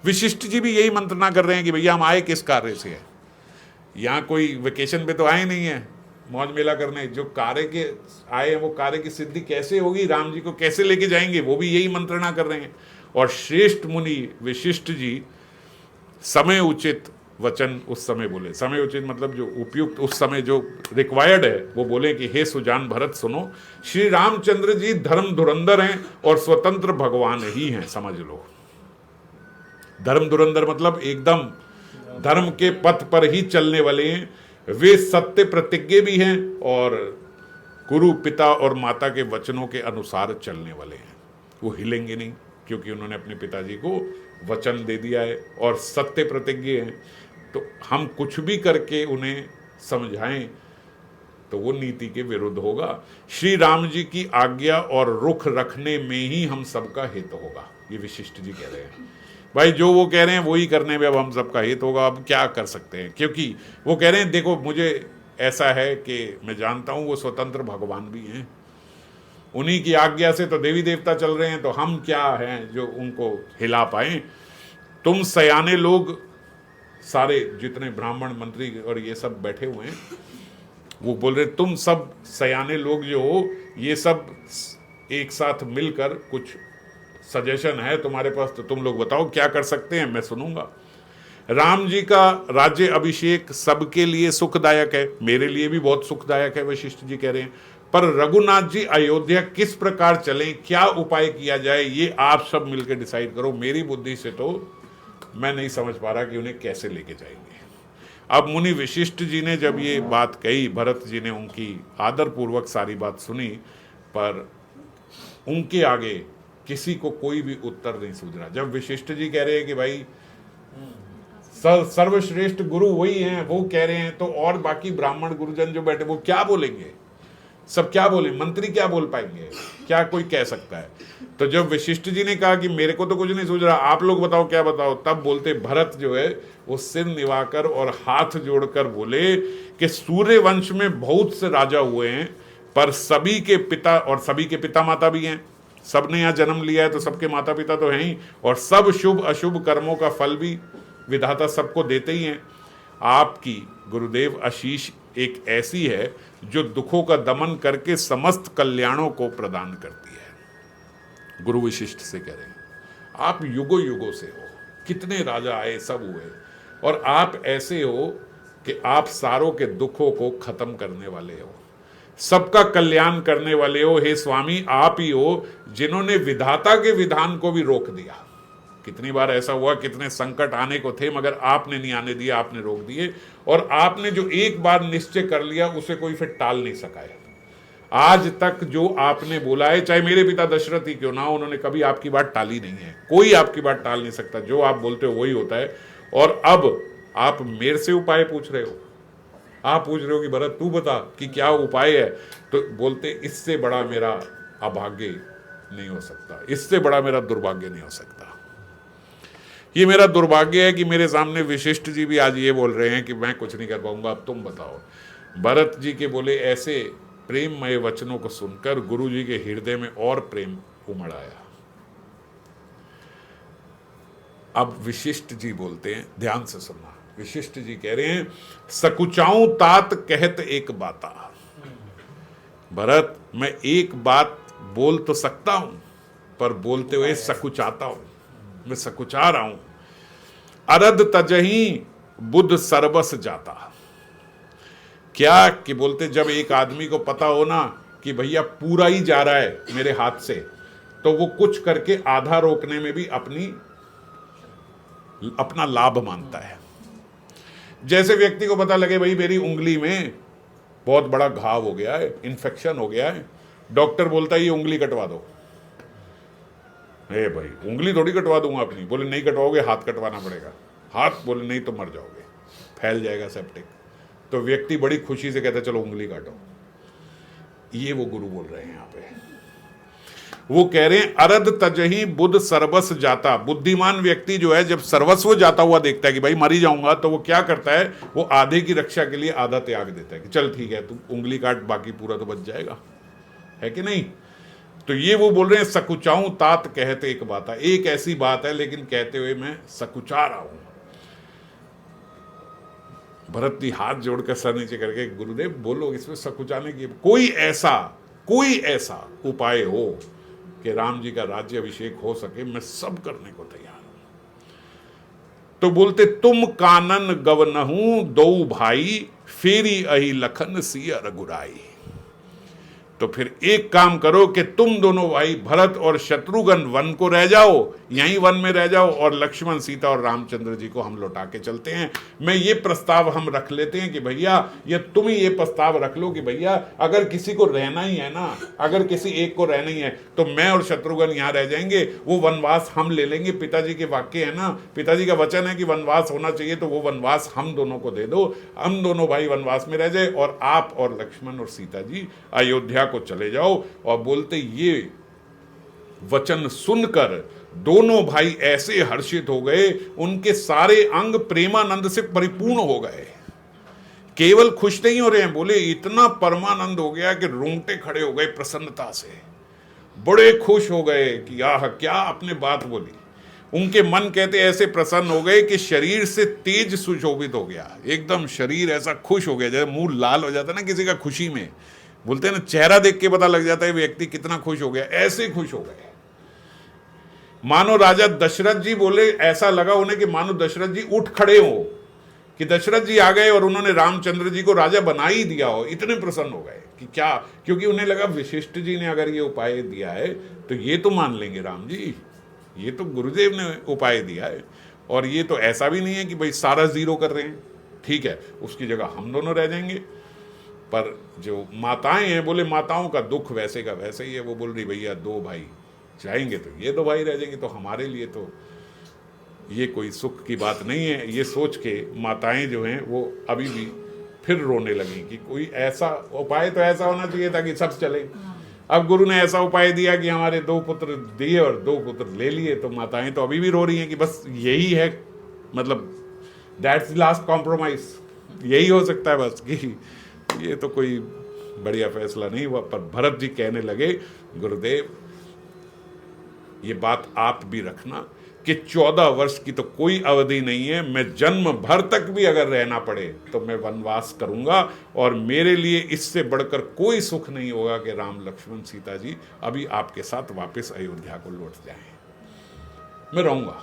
वशिष्ठ जी भी यही मंत्रणा कर रहे हैं कि भैया हम आए किस कार्य से है, यहाँ कोई वेकेशन पे तो आए नहीं है मौज मेला करने। जो कार्य के आए हैं वो कार्य की सिद्धि कैसे होगी, राम जी को कैसे लेके जाएंगे, वो भी यही मंत्रणा कर रहे हैं। और श्रेष्ठ मुनि वशिष्ठ जी समय उचित वचन उस समय बोले। समय उचित मतलब जो उपयुक्त, उस समय जो रिक्वायर्ड है वो बोले कि हे सुजान भरत सुनो, श्री रामचंद्र जी धर्म धुरंधर हैं और स्वतंत्र भगवान ही हैं, समझ लो। धर्म धुरंधर मतलब एकदम धर्म के पथ पर ही चलने वाले हैं। वे सत्य प्रतिज्ञ भी हैं और गुरु, पिता और माता के वचनों के अनुसार चलने वाले हैं। वो हिलेंगे नहीं क्योंकि उन्होंने अपने पिताजी को वचन दे दिया है और सत्य प्रतिज्ञ हैं। तो हम कुछ भी करके उन्हें समझाएं तो वो नीति के विरुद्ध होगा। श्री राम जी की आज्ञा और रुख रखने में ही हम सबका हित होगा, ये वशिष्ठ जी कह रहे हैं। भाई जो वो कह रहे हैं वही करने में अब हम सबका हित होगा। अब क्या कर सकते हैं, क्योंकि वो कह रहे हैं देखो मुझे ऐसा है कि मैं जानता हूं वो स्वतंत्र भगवान भी हैं, उन्हीं की आज्ञा से तो देवी देवता चल रहे हैं, तो हम क्या हैं जो उनको हिला पाए। तुम सयाने लोग सारे जितने ब्राह्मण, मंत्री और ये सब बैठे हुए हैं, वो बोल रहे तुम सब सयाने लोग जो हो, ये सब एक साथ मिलकर कुछ सजेशन है तुम्हारे पास, तो तुम लोग बताओ क्या कर सकते हैं, मैं सुनूंगा। राम जी का राज्य अभिषेक सबके लिए सुखदायक है, मेरे लिए भी बहुत सुखदायक है, वशिष्ठ जी कह रहे हैं। पर रघुनाथ जी अयोध्या किस प्रकार चलें, क्या उपाय किया जाए, ये आप सब मिलकर डिसाइड करो। मेरी बुद्धि से तो मैं नहीं समझ पा रहा कि उन्हें कैसे लेके जाएंगे। अब मुनि वशिष्ठ जी ने जब ये बात कही, भरत जी ने उनकी आदरपूर्वक सारी बात सुनी, पर उनके आगे किसी को कोई भी उत्तर नहीं सूझ रहा। जब वशिष्ठ जी कह रहे हैं कि भाई सर्वश्रेष्ठ गुरु वही हैं, वो कह रहे हैं, तो और बाकी ब्राह्मण गुरुजन जो बैठे वो क्या बोलेंगे, सब क्या बोले, मंत्री क्या बोल पाएंगे, क्या कोई कह सकता है। तो जब वशिष्ठ जी ने कहा कि मेरे को तो कुछ नहीं सूझ रहा, आप लोग बताओ क्या बताओ, तब बोलते भरत जो है वो सिर निवाकर और हाथ जोड़कर बोले कि सूर्य वंश में बहुत से राजा हुए हैं, पर सभी के पिता, और सभी के पिता माता भी हैं, सबने यहाँ जन्म लिया है तो सबके माता पिता तो हैं ही, और सब शुभ अशुभ कर्मों का फल भी विधाता सबको देते ही हैं। आपकी गुरुदेव आशीष एक ऐसी है जो दुखों का दमन करके समस्त कल्याणों को प्रदान करती है। गुरु वशिष्ठ से कह रहे हैं, आप युगों युगों से हो, कितने राजा आए सब हुए, और आप ऐसे हो कि आप सारों के दुखों को खत्म करने वाले हो, सबका कल्याण करने वाले हो। हे स्वामी, आप ही हो जिन्होंने विधाता के विधान को भी रोक दिया। कितनी बार ऐसा हुआ, कितने संकट आने को थे मगर आपने नहीं आने दिया, आपने रोक दिए, और आपने जो एक बार निश्चय कर लिया उसे कोई फिर टाल नहीं सका है। आज तक जो आपने बोला है, चाहे मेरे पिता दशरथ ही क्यों ना, उन्होंने कभी आपकी बात टाली नहीं है, कोई आपकी बात टाल नहीं सकता, जो आप बोलते हो वही होता है। और अब आप मेरे से उपाय पूछ रहे हो, आप पूछ रहे हो कि भरत तू बता कि क्या उपाय है, तो बोलते इससे बड़ा मेरा अभाग्य नहीं हो सकता, इससे बड़ा मेरा दुर्भाग्य नहीं हो सकता। ये मेरा दुर्भाग्य है कि मेरे सामने वशिष्ठ जी भी आज ये बोल रहे हैं कि मैं कुछ नहीं कर पाऊंगा, अब तुम बताओ। भरत जी के बोले ऐसे प्रेममय वचनों को सुनकर गुरु जी के हृदय में और प्रेम उमड़ आया। अब वशिष्ठ जी बोलते हैं, ध्यान से सुनना, वशिष्ठ जी कह रहे हैं, सकुचाऊं तात कहत एक बाता। भरत, मैं एक बात बोल तो सकता हूं, पर बोलते हुए सकुचाता हूं, मैं सकुचा रहा हूं। अरद तजही बुद्ध सर्वस जाता। क्या कि बोलते, जब एक आदमी को पता हो ना कि भैया पूरा ही जा रहा है मेरे हाथ से, तो वो कुछ करके आधा रोकने में भी अपना लाभ मानता है। जैसे व्यक्ति को पता लगे भाई मेरी उंगली में बहुत बड़ा घाव हो गया है, इन्फेक्शन हो गया है, डॉक्टर बोलता है ये उंगली कटवा दो। भाई उंगली थोड़ी कटवा दूंगा अपनी, बोले नहीं कटवाओगे हाथ कटवाना पड़ेगा। हाथ, बोले नहीं तो मर जाओगे, फैल जाएगा सेप्टिक। तो व्यक्ति बड़ी खुशी से कहता है चलो उंगली काटो। ये वो गुरु बोल रहे हैं यहाँ पे, वो कह रहे हैं अरद तजही बुद्ध सर्वस्व जाता। बुद्धिमान व्यक्ति जो है जब सर्वस्व जाता हुआ देखता है कि भाई मरी जाऊंगा, तो वो क्या करता है, वो आधे की रक्षा के लिए आधा त्याग देता है कि चल ठीक है तू उंगली काट, बाकी पूरा तो बच जाएगा, है कि नहीं। तो ये वो बोल रहे हैं सकुचाऊं तात कहते एक बात है, एक ऐसी बात है लेकिन कहते हुए मैं सकुचा रहा हूं। भरत जी हाथ जोड़कर सर नीचे करके, गुरुदेव बोलो इसमें सकुचाने की कोई ऐसा उपाय हो कि राम जी का राज्य अभिषेक हो सके, मैं सब करने को तैयार हूं। तो बोलते तुम कानन गवनहू दो भाई, फेरी अही लखन सिया रघुराई। तो फिर एक काम करो कि तुम दोनों भाई भरत और शत्रुघ्न वन को रह जाओ, यहीं वन में रह जाओ, और लक्ष्मण सीता और रामचंद्र जी को हम लौटा के चलते हैं। मैं ये प्रस्ताव हम रख लेते हैं कि भैया, या तुम ही ये प्रस्ताव रख लो कि भैया अगर किसी को रहना ही है ना, अगर किसी एक को रहना ही है, तो मैं और शत्रुघ्न यहाँ रह जाएंगे, वो वनवास हम ले लेंगे। पिताजी के वाक्य है ना, पिताजी का वचन है कि वनवास होना चाहिए, तो वो वनवास हम दोनों को दे दो, हम दोनों भाई वनवास में रह जाए, और आप और लक्ष्मण और सीता जी अयोध्या को चले जाओ। और बोलते ये वचन सुनकर दोनों भाई ऐसे हर्षित हो गए, उनके सारे अंग प्रेमानंद से परिपूर्ण हो गए। केवल खुश नहीं हो रहे हैं, बोले इतना परमानंद हो गया कि रोंगटे खड़े हो गए प्रसन्नता से, बड़े खुश हो गए कि आह क्या आपने बात बोली। उनके मन कहते ऐसे प्रसन्न हो गए कि शरीर से तेज सुशोभित हो गया, एकदम शरीर ऐसा खुश हो गया, जैसे मुंह लाल हो जाता है ना किसी का खुशी में, बोलते हैं ना चेहरा देख के पता लग जाता है व्यक्ति कितना खुश हो गया, ऐसे खुश हो गए। मानो राजा दशरथ जी बोले, ऐसा लगा उन्हें कि मानो दशरथ जी उठ खड़े हो, कि दशरथ जी आ गए और उन्होंने रामचंद्र जी को राजा बना ही दिया हो। इतने प्रसन्न हो गए कि क्या, क्योंकि उन्हें लगा वशिष्ठ जी ने अगर ये उपाय दिया है तो ये तो मान लेंगे राम जी, ये तो गुरुदेव ने उपाय दिया है, और ये तो ऐसा भी नहीं है कि भाई सारा जीरो कर रहे हैं, ठीक है उसकी जगह हम दोनों रह जाएंगे। पर जो माताएं हैं, बोले माताओं का दुख वैसे का वैसे ही है। वो बोल रही भैया दो भाई जाएंगे तो ये दो भाई रह जाएंगे, तो हमारे लिए तो ये कोई सुख की बात नहीं है। ये सोच के माताएं जो हैं वो अभी भी फिर रोने लगी कि कोई ऐसा उपाय तो ऐसा होना चाहिए था कि सब चले। अब गुरु ने ऐसा उपाय दिया कि हमारे 2 पुत्र दिए और 2 पुत्र ले लिए, तो माताएं तो अभी भी रो रही हैं कि बस यही है, मतलब दैट्स द लास्ट कॉम्प्रोमाइज, यही हो सकता है बस, कि ये तो कोई बढ़िया फैसला नहीं हुआ। पर भरत जी कहने लगे, गुरुदेव ये बात आप भी रखना कि 14 वर्ष की तो कोई अवधि नहीं है, मैं जन्म भर तक भी अगर रहना पड़े तो मैं वनवास करूंगा, और मेरे लिए इससे बढ़कर कोई सुख नहीं होगा कि राम लक्ष्मण सीता जी अभी आपके साथ वापस अयोध्या को लौट जाएं। मैं रहूंगा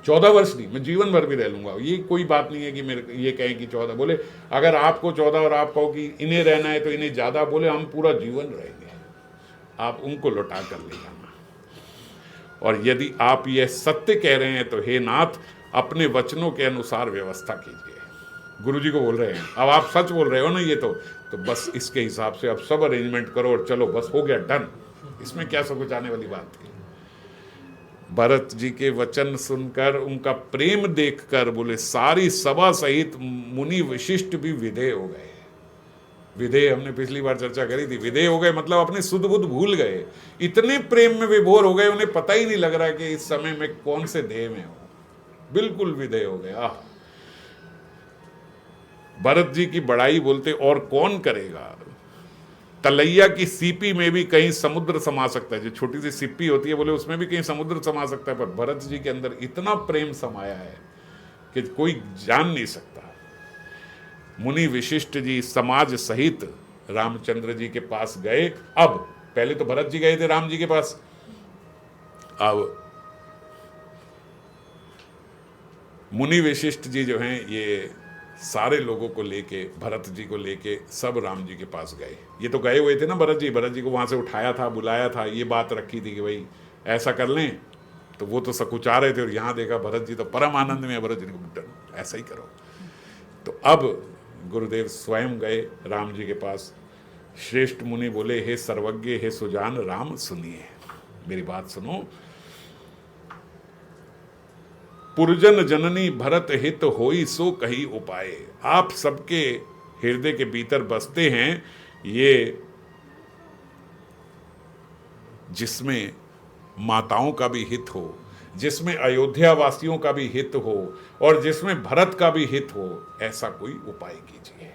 14 वर्ष नहीं, मैं जीवन भर भी रह लूंगा। ये कोई बात नहीं है कि मेरे ये कहें कि 14, बोले अगर आपको 14 और आप कहो कि इन्हें रहना है तो इन्हें ज्यादा, बोले हम पूरा जीवन रहेंगे, आप उनको लौटा कर ले जाना। और यदि आप ये सत्य कह रहे हैं तो हे नाथ अपने वचनों के अनुसार व्यवस्था कीजिए। गुरुजी को बोल रहे हैं, अब आप सच बोल रहे हो ना, ये तो बस इसके हिसाब से अब सब अरेंजमेंट करो और चलो, बस हो गया डन, इसमें क्या सब कुछ आने वाली बात थी। भरत जी के वचन सुनकर, उनका प्रेम देखकर, बोले सारी सभा सहित मुनि वशिष्ठ भी विधेय हो गए। विधेय हमने पिछली बार चर्चा करी थी, विधेय हो गए मतलब अपने सुध बुध भूल गए, इतने प्रेम में विभोर हो गए उन्हें पता ही नहीं लग रहा कि इस समय में कौन से देह में हो, बिल्कुल विधेय हो गए। भरत जी की बड़ाई बोलते और कौन करेगा, तलैया की सीपी में भी कहीं समुद्र समा सकता है, जो छोटी सी सिप्पी होती है बोले उसमें भी कहीं समुद्र समा सकता है, पर भरत जी के अंदर इतना प्रेम समाया है कि कोई जान नहीं सकता। मुनि वशिष्ठ जी समाज सहित रामचंद्र जी के पास गए। अब पहले तो भरत जी गए थे राम जी के पास, अब मुनि वशिष्ठ जी जो हैं ये सारे लोगों को लेके, भरत जी को लेके सब राम जी के पास गए। ये तो गए हुए थे ना भरत जी को वहां से उठाया था, बुलाया था, ये बात रखी थी कि भाई ऐसा कर लें, तो वो तो सकुचा रहे थे, और यहाँ देखा भरत जी तो परम आनंद में, भरत जी ने ऐसा ही करो। तो अब गुरुदेव स्वयं गए राम जी के पास। श्रेष्ठ मुनि बोले, हे सर्वज्ञ, हे सुजान राम, सुनिए मेरी बात सुनो। पुरजन जननी भरत हित होई सो कही उपाय। आप सबके हृदय के भीतर बसते हैं ये, जिसमें माताओं का भी हित हो, जिसमें अयोध्या वासियों का भी हित हो, और जिसमें भरत का भी हित हो, ऐसा कोई उपाय कीजिए।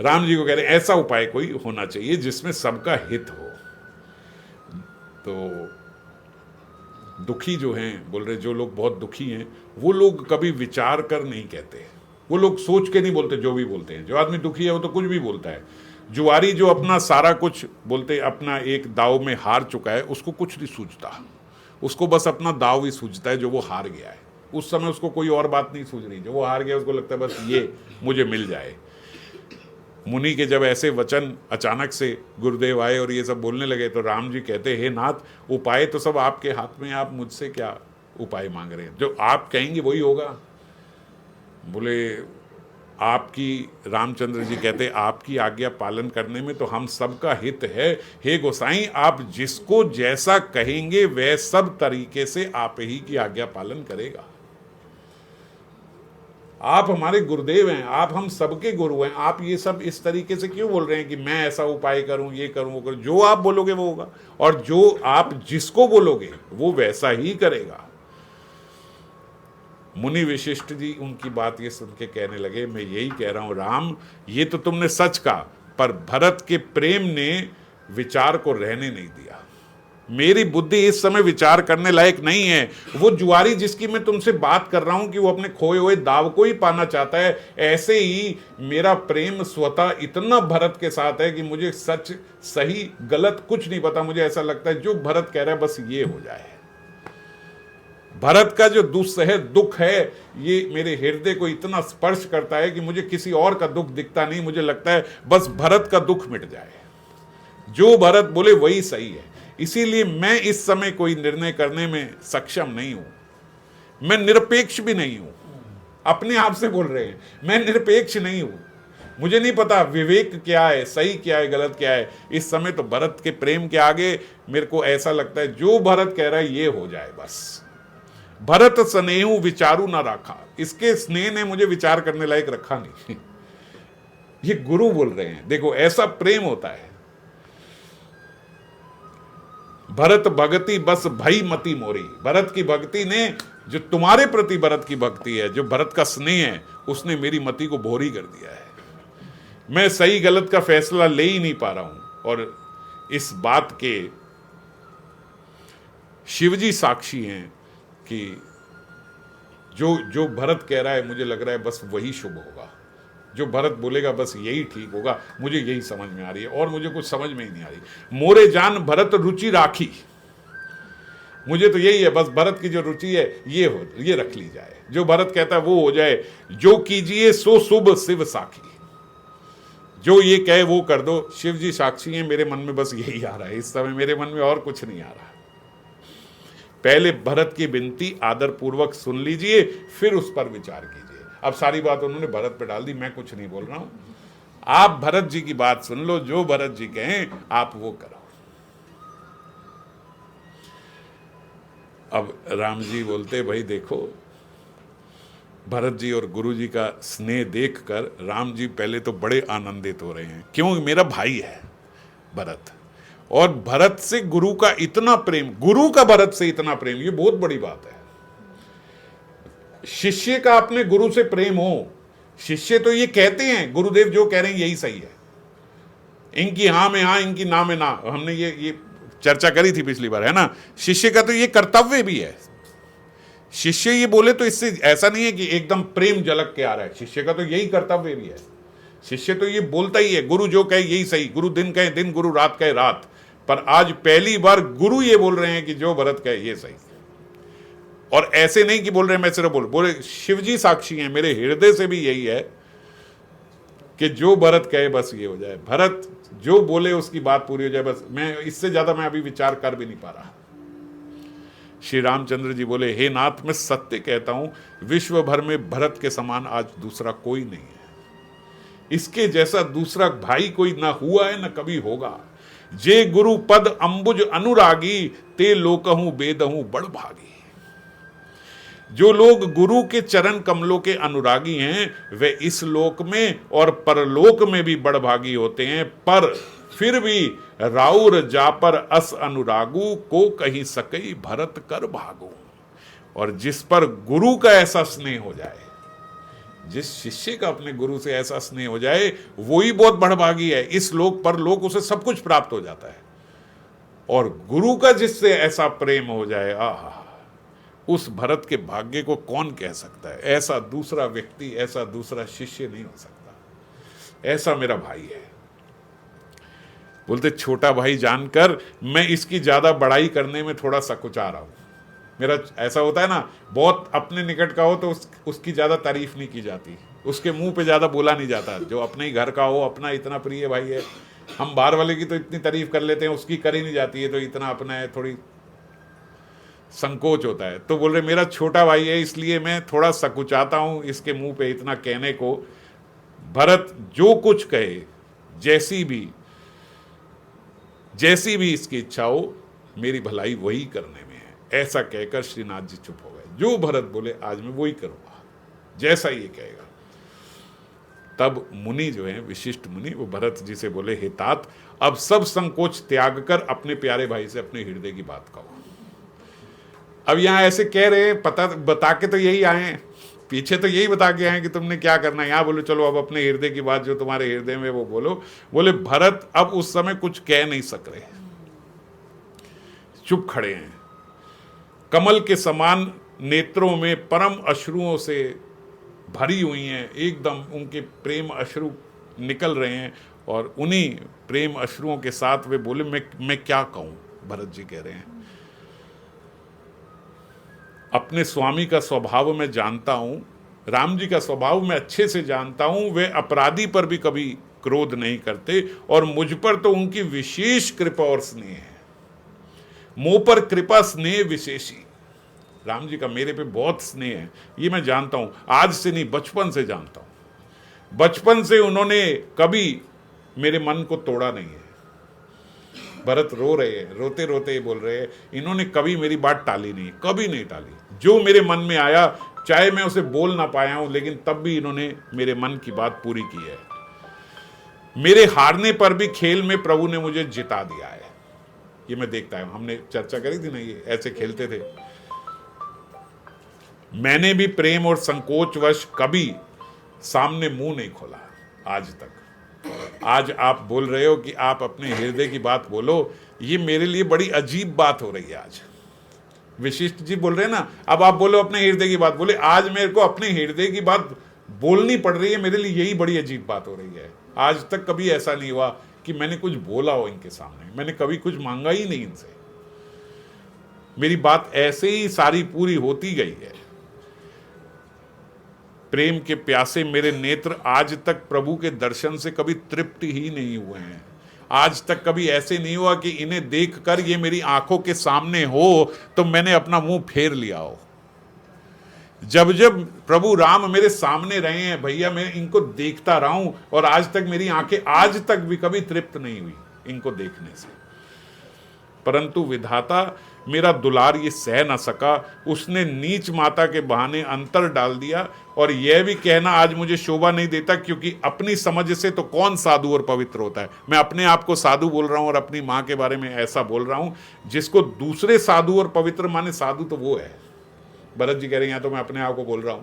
राम जी को कह रहे हैं ऐसा उपाय कोई होना चाहिए जिसमें सबका हित हो। तो दुखी जो हैं, बोल रहे जो लोग बहुत दुखी हैं, वो लोग कभी विचार कर नहीं कहते, वो लोग सोच के नहीं बोलते जो भी बोलते हैं। जो आदमी दुखी है वो तो कुछ भी बोलता है। जुआरी जो अपना सारा कुछ बोलते, अपना एक दाव में हार चुका है, उसको कुछ नहीं सूझता, उसको बस अपना दाव ही सूझता है जो वो हार गया है। उस समय उसको कोई और बात नहीं सूझ रही, जो वो हार गया उसको लगता है बस ये मुझे मिल जाए। मुनि के जब ऐसे वचन अचानक से गुरुदेव आए और ये सब बोलने लगे, तो राम जी कहते, हे नाथ उपाय तो सब आपके हाथ में, आप मुझसे क्या उपाय मांग रहे हैं, जो आप कहेंगे वही होगा। बोले आपकी, रामचंद्र जी कहते आपकी आज्ञा पालन करने में तो हम सबका हित है। हे गोसाई, आप जिसको जैसा कहेंगे वह सब तरीके से आप ही की आज्ञा पालन करेगा। आप हमारे गुरुदेव हैं, आप हम सबके गुरु हैं, आप ये सब इस तरीके से क्यों बोल रहे हैं कि मैं ऐसा उपाय करूं, ये करूं, वो करूं। जो आप बोलोगे वो होगा, और जो आप जिसको बोलोगे वो वैसा ही करेगा। मुनि वशिष्ठ जी उनकी बात ये सुन के कहने लगे, मैं यही कह रहा हूं राम, ये तो तुमने सच कहा, पर भरत के प्रेम ने विचार को रहने नहीं दिया। मेरी बुद्धि इस समय विचार करने लायक नहीं है। वो जुआरी जिसकी मैं तुमसे बात कर रहा हूं कि वो अपने खोए हुए दाव को ही पाना चाहता है, ऐसे ही मेरा प्रेम स्वतः इतना भरत के साथ है कि मुझे सच सही गलत कुछ नहीं पता। मुझे ऐसा लगता है जो भरत कह रहा है बस ये हो जाए। भरत का जो दुस्सह दुख है ये मेरे हृदय को इतना स्पर्श करता है कि मुझे किसी और का दुख दिखता नहीं, मुझे लगता है बस भरत का दुख मिट जाए, जो भरत बोले वही सही है। इसीलिए मैं इस समय कोई निर्णय करने में सक्षम नहीं हूं, मैं निरपेक्ष भी नहीं हूं। अपने आप से बोल रहे हैं, मैं निरपेक्ष नहीं हूं, मुझे नहीं पता विवेक क्या है, सही क्या है, गलत क्या है। इस समय तो भरत के प्रेम के आगे मेरे को ऐसा लगता है जो भरत कह रहा है ये हो जाए बस। भरत स्नेहु विचारू ना रखा, इसके स्नेह ने मुझे विचार करने लायक रखा नहीं। ये गुरु बोल रहे हैं, देखो ऐसा प्रेम होता है। भरत भगति बस भई मति मोरी, भरत की भक्ति ने, जो तुम्हारे प्रति भरत की भक्ति है, जो भरत का स्नेह है, उसने मेरी मति को भोरी कर दिया है। मैं सही गलत का फैसला ले ही नहीं पा रहा हूं। और इस बात के शिवजी साक्षी हैं कि जो भरत कह रहा है मुझे लग रहा है बस वही शुभ होगा, जो भरत बोलेगा बस यही ठीक होगा। मुझे यही समझ में आ रही है और मुझे कुछ समझ में ही नहीं आ रही। मोरे जान भरत रुचि राखी, मुझे तो यही है बस भरत की जो रुचि है ये रख ली जाए, जो भरत कहता है वो हो जाए। जो कीजिए सो शुभ शिव साखी, जो ये कहे वो कर दो। शिव जी साक्षी हैं, मेरे मन में बस यही आ रहा है इस समय, मेरे मन में और कुछ नहीं आ रहा। पहले भरत की विनती आदर पूर्वक सुन लीजिए, फिर उस पर विचार कीजिए। अब सारी बात उन्होंने भरत पे डाल दी, मैं कुछ नहीं बोल रहा हूं। आप भरत जी की बात सुन लो, जो भरत जी कहें आप वो करो। अब राम जी बोलते भाई देखो, भरत जी और गुरु जी का स्नेह देखकर राम जी पहले तो बड़े आनंदित हो रहे हैं, क्यों, मेरा भाई है भरत, और भरत से गुरु का इतना प्रेम, गुरु का भरत से इतना प्रेम, ये बहुत बड़ी बात है। शिष्य का अपने गुरु से प्रेम हो, शिष्य तो ये कहते हैं गुरुदेव जो कह रहे हैं यही सही है, इनकी हाँ में हाँ, इनकी ना में ना, हमने ये चर्चा करी थी पिछली बार, है ना। शिष्य का तो ये कर्तव्य भी है, शिष्य ये बोले तो इससे ऐसा नहीं है कि एकदम प्रेम झलक के आ रहा है, शिष्य का तो यही कर्तव्य भी है। शिष्य तो ये बोलता ही है, गुरु जो कहे यही सही, गुरु दिन कहे दिन, गुरु रात कहे रात। पर आज पहली बार गुरु ये बोल रहे हैं कि जो भरत कहे ये सही, और ऐसे नहीं कि बोल रहे हैं मैं सिर्फ बोले शिवजी साक्षी हैं, मेरे हृदय से भी यही है कि जो भरत कहे बस ये हो जाए, भरत जो बोले उसकी बात पूरी हो जाए बस। मैं इससे ज्यादा मैं अभी विचार कर भी नहीं पा रहा। श्री रामचंद्र जी बोले, हे नाथ, मैं सत्य कहता हूं, विश्व भर में भरत के समान आज दूसरा कोई नहीं है, इसके जैसा दूसरा भाई कोई ना हुआ है ना कभी होगा। जे गुरु पद अंबुज अनुरागी, ते लोकहूं बेदहूं बड़ भागी। जो लोग गुरु के चरण कमलों के अनुरागी हैं वे इस लोक में और परलोक में भी बड़ भागी होते हैं, पर फिर भी राउर जापर अस अनुरागु, को कहीं सकई भरत कर भागो। और जिस पर गुरु का ऐसा स्नेह हो जाए, जिस शिष्य का अपने गुरु से ऐसा स्नेह हो जाए, वही बहुत बड़भागी है। इस लोक पर लोक उसे सब कुछ प्राप्त हो जाता है। और गुरु का जिससे ऐसा प्रेम हो जाए, आहा, उस भरत के भाग्य को कौन कह सकता है। ऐसा दूसरा व्यक्ति, ऐसा दूसरा शिष्य नहीं हो सकता। ऐसा मेरा भाई है। बोलते छोटा भाई जानकर मैं इसकी ज्यादा बड़ाई करने में थोड़ा सकुचा रहा हूं। मेरा ऐसा होता है ना, बहुत अपने निकट का हो तो उसकी ज्यादा तारीफ नहीं की जाती, उसके मुंह पे ज्यादा बोला नहीं जाता। जो अपने ही घर का हो, अपना इतना प्रिय भाई है, हम बाहर वाले की तो इतनी तारीफ कर लेते हैं, उसकी करी नहीं जाती है, तो इतना अपना है, थोड़ी संकोच होता है। तो बोल रहे मेरा छोटा भाई है, इसलिए मैं थोड़ा सकुचाता हूं इसके मुंह पे इतना कहने को। भरत जो कुछ कहे, जैसी भी इसकी इच्छा हो, मेरी भलाई वही करने में है। ऐसा कहकर श्रीनाथ जी चुप हो गए। जो भरत बोले आज मैं वही करूंगा, जैसा ये कहेगा। तब मुनि जो है, विशिष्ट मुनि, वो भरत जी से बोले, हे तात, अब सब संकोच त्याग कर अपने प्यारे भाई से अपने हृदय की बात कहो। अब यहां ऐसे कह रहे हैं, पता बता के तो यही आए हैं, पीछे तो यही बता के आए कि तुमने क्या करना है। यहां बोलो चलो अब अपने हृदय की बात जो तुम्हारे हृदय में वो बोलो। बोले भरत अब उस समय कुछ कह नहीं सक रहे, चुप खड़े हैं। कमल के समान नेत्रों में परम अश्रुओं से भरी हुई हैं, एकदम उनके प्रेम अश्रु निकल रहे हैं। और उन्हीं प्रेम अश्रुओं के साथ वे बोले मैं क्या कहूं। भरत जी कह रहे हैं अपने स्वामी का स्वभाव मैं जानता हूं, राम जी का स्वभाव मैं अच्छे से जानता हूं। वे अपराधी पर भी कभी क्रोध नहीं करते और मुझ पर तो उनकी विशेष कृपा और स्नेह है। मुंह पर कृपा स्नेह विशेषी। राम जी का मेरे पे बहुत स्नेह है, ये मैं जानता हूं, आज से नहीं बचपन से जानता हूं। बचपन से उन्होंने कभी मेरे मन को तोड़ा नहीं है। भरत रो रहे हैं, रोते रोते बोल रहे हैं, इन्होंने कभी मेरी बात टाली नहीं, कभी नहीं टाली। जो मेरे मन में आया, चाहे मैं उसे बोल ना पाया हूं, लेकिन तब भी इन्होंने मेरे मन की बात पूरी की है। मेरे हारने पर भी खेल में प्रभु ने मुझे जिता दिया है, ये मैं देखता हूं। हमने चर्चा करी थी ना, ये ऐसे खेलते थे। मैंने भी प्रेम और संकोचवश कभी सामने मुंह नहीं खोला आज तक। आज आप बोल रहे हो कि आप अपने हृदय की बात बोलो, ये मेरे लिए बड़ी अजीब बात हो रही है आज। विशिष्ट जी बोल रहे हैं ना, अब आप बोलो अपने हृदय की बात बोले। आज मेरे को अपने हृदय की बात बोलनी पड़ रही है, मेरे लिए यही बड़ी अजीब बात हो रही है। आज तक कभी ऐसा नहीं हुआ कि मैंने कुछ बोला हो इनके सामने, मैंने कभी कुछ मांगा ही नहीं इनसे। मेरी बात ऐसे ही सारी पूरी होती गई है। प्रेम के प्यासे मेरे नेत्र आज तक प्रभु के दर्शन से कभी तृप्त ही नहीं हुए हैं। आज तक कभी ऐसे नहीं हुआ कि इन्हें देखकर ये मेरी आंखों के सामने हो तो मैंने अपना मुंह फेर लिया हो। जब जब प्रभु राम मेरे सामने रहे हैं भैया, मैं इनको देखता रहा हूं और आज तक मेरी आंखें आज तक भी कभी तृप्त नहीं हुई इनको देखने से। परंतु विधाता मेरा दुलार ये सह न सका, उसने नीच माता के बहाने अंतर डाल दिया। और यह भी कहना आज मुझे शोभा नहीं देता, क्योंकि अपनी समझ से तो कौन साधु और पवित्र होता है। मैं अपने आप को साधु बोल रहा हूं और अपनी मां के बारे में ऐसा बोल रहा हूं। जिसको दूसरे साधु और पवित्र माने, साधु तो वो है। भरत जी कह रहे हैं, तो मैं अपने आप को बोल रहा हूं।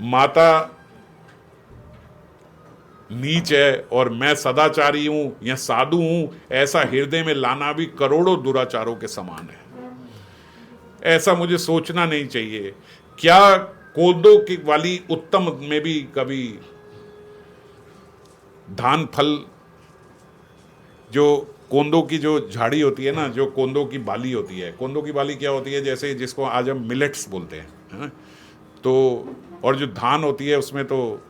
माता नीच है और मैं सदाचारी हूं या साधु हूं, ऐसा हृदय में लाना भी करोड़ों दुराचारों के समान है। ऐसा मुझे सोचना नहीं चाहिए। क्या कोदो की वाली उत्तम में भी कभी धान फल, जो कोंदो की जो झाड़ी होती है ना, जो कोंदो की बाली होती है, कोंदो की बाली क्या होती है, जैसे जिसको आज हम मिलेट्स बोलते हैं, है ना? तो और जो धान होती है उसमें तो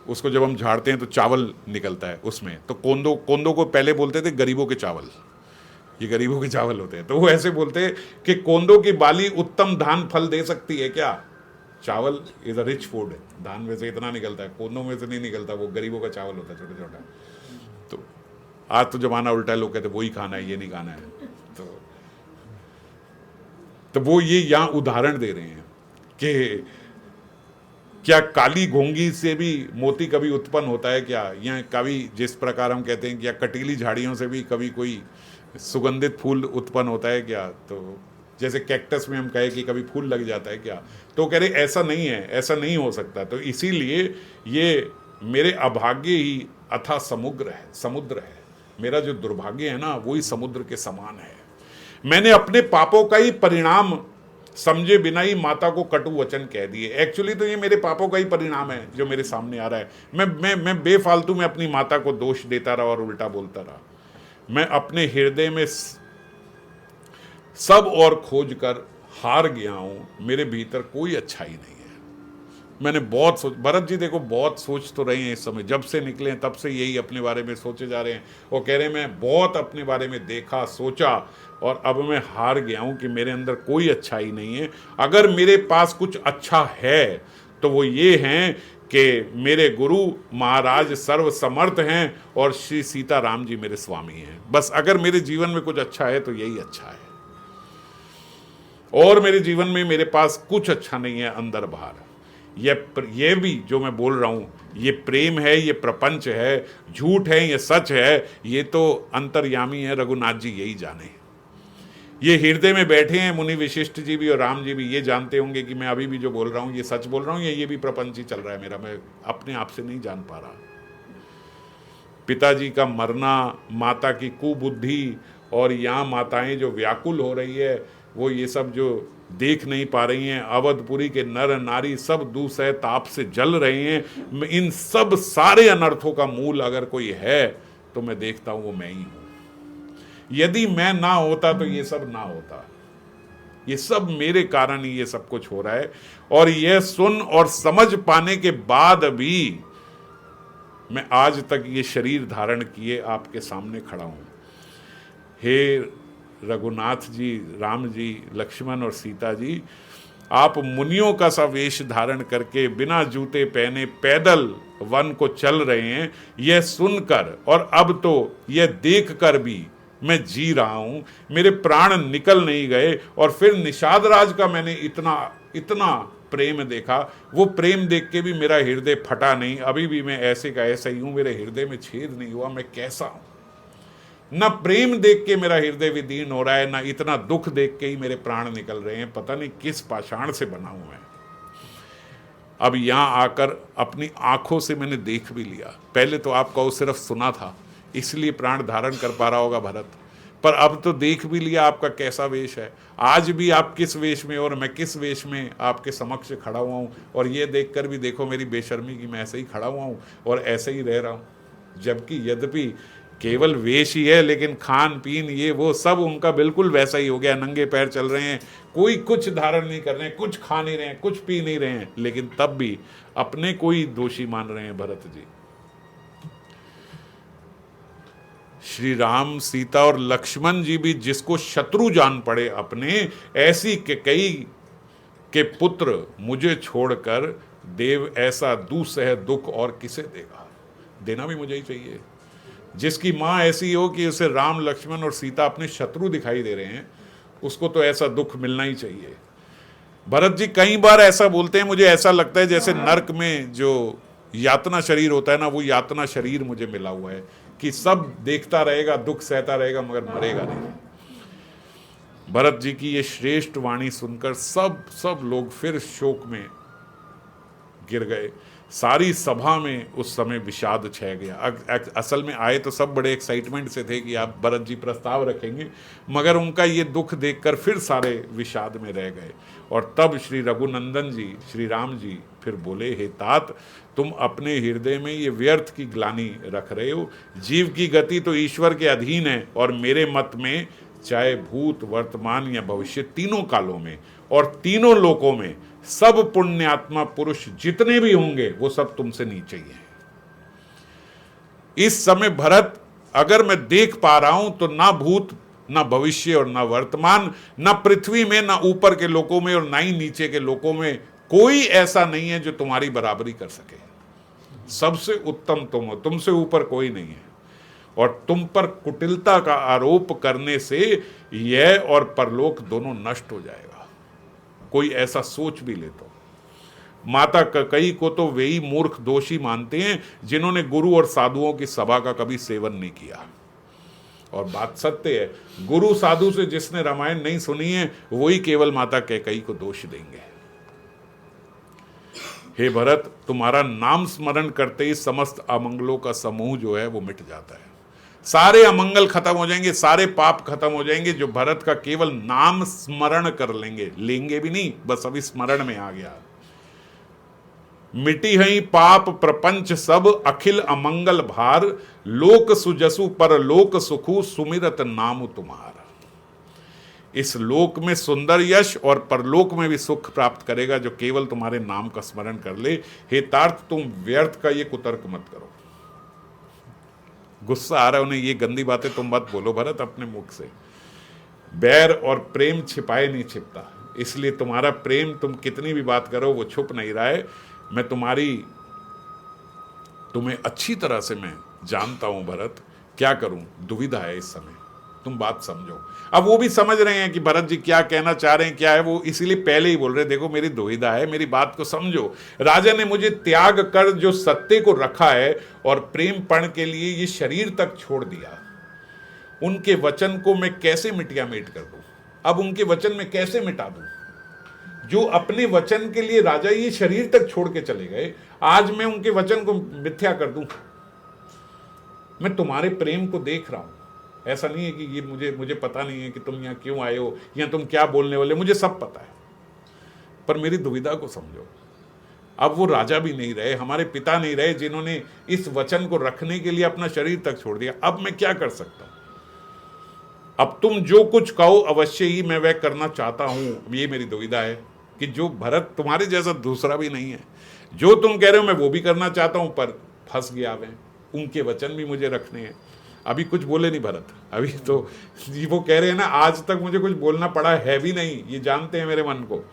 उसको जब हम झाड़ते हैं तो चावल निकलता है उसमें। तो कोंदो को पहले बोलते थे गरीबों के चावल, ये गरीबों के चावल होते हैं। तो वो ऐसे बोलते हैं कि कोंदो की बाली उत्तम धान फल दे सकती है क्या? चावल इज अ रिच फूड। धान में से इतना निकलता है, कोंदो में से नहीं निकलता, वो गरीबों का चावल होता है, छोटा छोटा। तो आज तो जमाना उल्टा है, लोग कहते वही खाना है, ये नहीं खाना है। तो वो ये यहाँ उदाहरण दे रहे हैं कि क्या काली घोंगी से भी मोती कभी उत्पन्न होता है क्या? या कभी जिस प्रकार हम कहते हैं कि या कटीली झाड़ियों से भी कभी कोई सुगंधित फूल उत्पन्न होता है क्या? तो जैसे कैक्टस में हम कहें कि कभी फूल लग जाता है क्या? तो कह रहे ऐसा नहीं है, ऐसा नहीं हो सकता। तो इसीलिए ये मेरे अभाग्य ही अथाह समुद्र है। मेरा जो दुर्भाग्य है ना, वही समुद्र के समान है। मैंने अपने पापों का ही परिणाम समझे बिना ही माता को कटु वचन कह दिए। एक्चुअली तो ये मेरे पापों का ही परिणाम है जो मेरे सामने आ रहा है। मैं बेफालतू में अपनी माता को दोष देता रहा और उल्टा बोलता रहा। मैं अपने हृदय में सब और खोज कर हार गया हूं। मेरे भीतर कोई अच्छाई नहीं है। मैंने बहुत सोच, भरत जी देखो बहुत सोच तो रहे हैं इस समय, जब से निकले तब से यही अपने बारे में सोचे जा रहे हैं। वो कह रहे हैं मैं बहुत अपने बारे में देखा सोचा और अब मैं हार गया हूं कि मेरे अंदर कोई अच्छाई नहीं है। अगर मेरे पास कुछ अच्छा है तो वो ये हैं कि मेरे गुरु महाराज सर्व समर्थ हैं और श्री सीता राम जी मेरे स्वामी हैं। बस अगर मेरे जीवन में कुछ अच्छा है तो यही अच्छा है। और मेरे जीवन में मेरे पास कुछ अच्छा नहीं है अंदर बाहर। ये भी जो मैं बोल रहा हूं, ये प्रेम है, ये प्रपंच है, झूठ है, ये सच है, ये तो अंतर्यामी है, रघुनाथ जी यही जाने। ये हृदय में बैठे हैं मुनि विशिष्ट जी भी और राम जी भी, ये जानते होंगे कि मैं अभी भी जो बोल रहा हूं ये सच बोल रहा हूं या ये भी प्रपंच ही चल रहा है मेरा, मैं अपने आप से नहीं जान पा रहा। पिताजी का मरना, माता की कुबुद्धि और यहाँ माताएं जो व्याकुल हो रही है, वो ये सब जो देख नहीं पा रही हैं, अवधपुरी के नर नारी सब दूसरे ताप से जल रहे हैं। इन सब सारे अनर्थों का मूल अगर कोई है तो मैं देखता हूं वो मैं ही हूं। यदि मैं ना होता तो ये सब ना होता। ये सब मेरे कारण ही ये सब कुछ हो रहा है। और यह सुन और समझ पाने के बाद भी मैं आज तक ये शरीर धारण किए आपके सामने खड़ा हूं। हे रघुनाथ जी, राम जी, लक्ष्मण और सीता जी, आप मुनियों का सा वेश धारण करके बिना जूते पहने पैदल वन को चल रहे हैं। यह सुनकर और अब तो यह देखकर भी मैं जी रहा हूं, मेरे प्राण निकल नहीं गए। और फिर निषाद राज का मैंने इतना इतना प्रेम देखा, वो प्रेम देख के भी मेरा हृदय फटा नहीं। अभी भी मैं ऐसे का ऐसा ही हूं, मेरे हृदय में छेद नहीं हुआ। मैं कैसा हूं? न प्रेम देख के मेरा हृदय विदीर्ण हो रहा है, ना इतना दुख देख के ही मेरे प्राण निकल रहे हैं। पता नहीं किस पाषाण से बना हुआ है। अब यहां आकर अपनी आंखों से मैंने देख भी लिया। पहले तो आपका सिर्फ सुना था, इसलिए प्राण धारण कर पा रहा होगा भरत, पर अब तो देख भी लिया आपका कैसा वेश है। आज भी आप किस वेश में और मैं किस वेश में आपके समक्ष खड़ा हुआ हूं, और ये देखकर भी देखो मेरी बेशर्मी की, मैं ऐसे ही खड़ा हुआ हूं और ऐसे ही रह रहा हूं। जबकि यद्यपि केवल वेश ही है, लेकिन खान पीन ये वो सब उनका बिल्कुल वैसा ही हो गया। नंगे पैर चल रहे हैं, कोई कुछ धारण नहीं कर रहे हैं, कुछ खा नहीं रहे हैं, कुछ पी नहीं रहे हैं, लेकिन तब भी अपने को ही दोषी मान रहे हैं भरत जी। श्री राम, सीता और लक्ष्मण जी भी जिसको शत्रु जान पड़े अपने, ऐसी कैकेयी के पुत्र मुझे छोड़कर देव ऐसा दुसह दुख और किसे देगा? देना भी मुझे ही चाहिए। जिसकी माँ ऐसी हो कि उसे राम, लक्ष्मण और सीता अपने शत्रु दिखाई दे रहे हैं, उसको तो ऐसा दुख मिलना ही चाहिए। भरत जी कई बार ऐसा बोलते हैं, मुझे ऐसा लगता है जैसे नर्क में जो यातना शरीर होता है ना, वो यातना शरीर मुझे मिला हुआ है कि सब देखता रहेगा, दुख सहता रहेगा, मगर मरेगा नहीं। भरत जी की ये श्रेष्ठ वाणी सुनकर सब लोग फिर शोक में गिर गए। सारी सभा में उस समय विषाद छा गया। असल में आए तो सब बड़े एक्साइटमेंट से थे कि आप भरत जी प्रस्ताव रखेंगे, मगर उनका ये दुख देखकर फिर सारे विषाद में रह गए। और तब श्री रघुनंदन जी, श्री राम जी फिर बोले, हे तात, तुम अपने हृदय में ये व्यर्थ की ग्लानि रख रहे हो। जीव की गति तो ईश्वर के अधीन है, और मेरे मत में चाहे भूत, वर्तमान या भविष्य, तीनों कालों में और तीनों लोकों में सब पुण्यात्मा पुरुष जितने भी होंगे वो सब तुमसे नीचे ही हैं। इस समय भरत, अगर मैं देख पा रहा हूं तो ना भूत, ना भविष्य और ना वर्तमान, ना पृथ्वी में, ना ऊपर के लोकों में और ना ही नीचे के लोकों में कोई ऐसा नहीं है जो तुम्हारी बराबरी कर सके। सबसे उत्तम तुम हो, तुमसे ऊपर कोई नहीं है। और तुम पर कुटिलता का आरोप करने से यह और परलोक दोनों नष्ट हो जाएगा। कोई ऐसा सोच भी ले तो। माता कैकेयी को तो वे ही मूर्ख दोषी मानते हैं जिन्होंने गुरु और साधुओं की सभा का कभी सेवन नहीं किया। और बात सत्य है, गुरु साधु से जिसने रामायण नहीं सुनी है वही केवल माता कैकेयी को दोष देंगे। हे भरत, तुम्हारा नाम स्मरण करते ही समस्त अमंगलों का समूह जो है वो मिट जाता है। सारे अमंगल खत्म हो जाएंगे, सारे पाप खत्म हो जाएंगे, जो भरत का केवल नाम स्मरण कर लेंगे। लेंगे भी नहीं, बस अभी स्मरण में आ गया। मिटी हई पाप प्रपंच सब, अखिल अमंगल भार, लोक सुजसु पर लोक सुखु, सुमिरत नाम तुम्हार। इस लोक में सुंदर यश और परलोक में भी सुख प्राप्त करेगा जो केवल तुम्हारे नाम का स्मरण कर ले। हे तार्थ, तुम व्यर्थ का ये कुतर्क मत करो। गुस्सा आ रहा है उन्हें, ये गंदी बातें तुम मत बोलो भरत अपने मुख से। बैर और प्रेम छिपाए नहीं छिपता, इसलिए तुम्हारा प्रेम, तुम कितनी भी बात करो, वो छुप नहीं रहा है। मैं तुम्हें अच्छी तरह से मैं जानता हूं भरत। क्या करूं, दुविधा है इस समय, तुम बात समझो। अब वो भी समझ रहे हैं कि भरत जी क्या कहना चाह रहे हैं, क्या है वो, इसीलिए पहले ही बोल रहे, देखो मेरी दुविधा है, मेरी बात को समझो। राजा ने मुझे त्याग कर जो सत्य को रखा है और प्रेम पण के लिए ये शरीर तक छोड़ दिया, उनके वचन को मैं कैसे मिटिया मेट कर दूं? अब उनके वचन में कैसे मिटा दूं? जो अपने वचन के लिए राजा ये शरीर तक छोड़ के चले गए, आज मैं उनके वचन को मिथ्या कर दूं? मैं तुम्हारे प्रेम को देख रहा हूं। ऐसा नहीं है कि ये मुझे पता नहीं है कि तुम यहाँ क्यों आए हो या तुम क्या बोलने वाले, मुझे सब पता है, पर मेरी दुविधा को समझो। अब वो राजा भी नहीं रहे, हमारे पिता नहीं रहे जिन्होंने इस वचन को रखने के लिए अपना शरीर तक छोड़ दिया। अब मैं क्या कर सकता हूं? अब तुम जो कुछ कहो अवश्य ही मैं वह करना चाहता हूं। ये मेरी दुविधा है कि जो भरत तुम्हारे जैसा दूसरा भी नहीं है, जो तुम कह रहे हो मैं वो भी करना चाहता हूं, पर फंस गया मैं, उनके वचन भी मुझे रखने हैं। अभी कुछ बोले नहीं भरत, अभी तो वो कह रहे हैं ना, आज तक मुझे कुछ बोलना पड़ा है भी नहीं, ये जानते हैं मेरे मन को।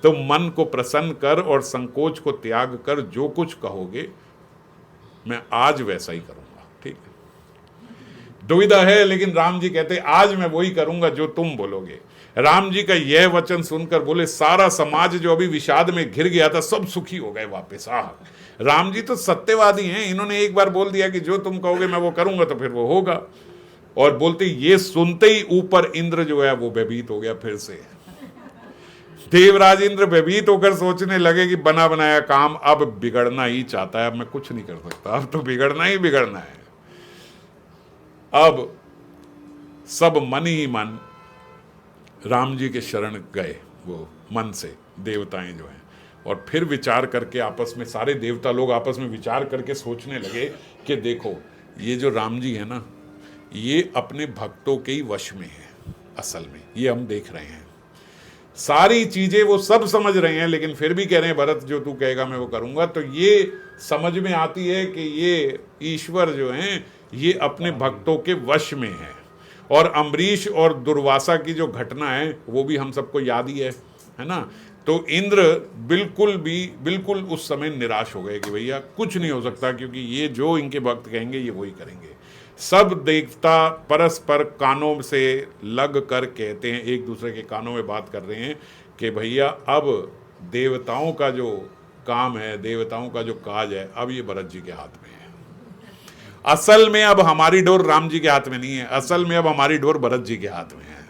तो मन को प्रसन्न कर और संकोच को त्याग कर जो कुछ कहोगे मैं आज वैसा ही करूंगा। ठीक है, दुविधा है, लेकिन राम जी कहते आज मैं वही करूंगा जो तुम बोलोगे। राम जी का यह वचन सुनकर बोले सारा समाज जो अभी विषाद में घिर गया था सब सुखी हो गए वापस। राम जी तो सत्यवादी हैं, इन्होंने एक बार बोल दिया कि जो तुम कहोगे मैं वो करूंगा तो फिर वो होगा। और बोलते ये सुनते ही ऊपर इंद्र जो है वो भयभीत हो गया। फिर से देवराज इंद्र भयभीत होकर सोचने लगे कि बना बनाया काम अब बिगड़ना ही चाहता है, अब मैं कुछ नहीं कर सकता, अब तो बिगड़ना ही बिगड़ना है। अब सब मन ही मन राम जी के शरण गए, वो मन से देवताएं जो हैं, और फिर विचार करके आपस में सारे देवता लोग आपस में विचार करके सोचने लगे कि देखो ये जो राम जी है ना, ये अपने भक्तों के ही वश में है। असल में ये हम देख रहे हैं, सारी चीजें वो सब समझ रहे हैं, लेकिन फिर भी कह रहे हैं भरत जो तू कहेगा मैं वो करूंगा। तो ये समझ में आती है कि ये ईश्वर जो हैं ये अपने भक्तों के वश में है। और अम्बरीश और दुर्वासा की जो घटना है वो भी हम सबको याद ही है ना। तो इंद्र बिल्कुल उस समय निराश हो गए कि भैया कुछ नहीं हो सकता, क्योंकि ये जो इनके भक्त कहेंगे ये वही करेंगे। सब देवता परस्पर कानों से लग कर कहते हैं, एक दूसरे के कानों में बात कर रहे हैं कि भैया अब देवताओं का जो काम है, देवताओं का जो काज है, अब ये भरत जी के हाथ में है। असल में अब हमारी डोर राम जी के हाथ में नहीं है, असल में अब हमारी डोर भरत जी के हाथ में है।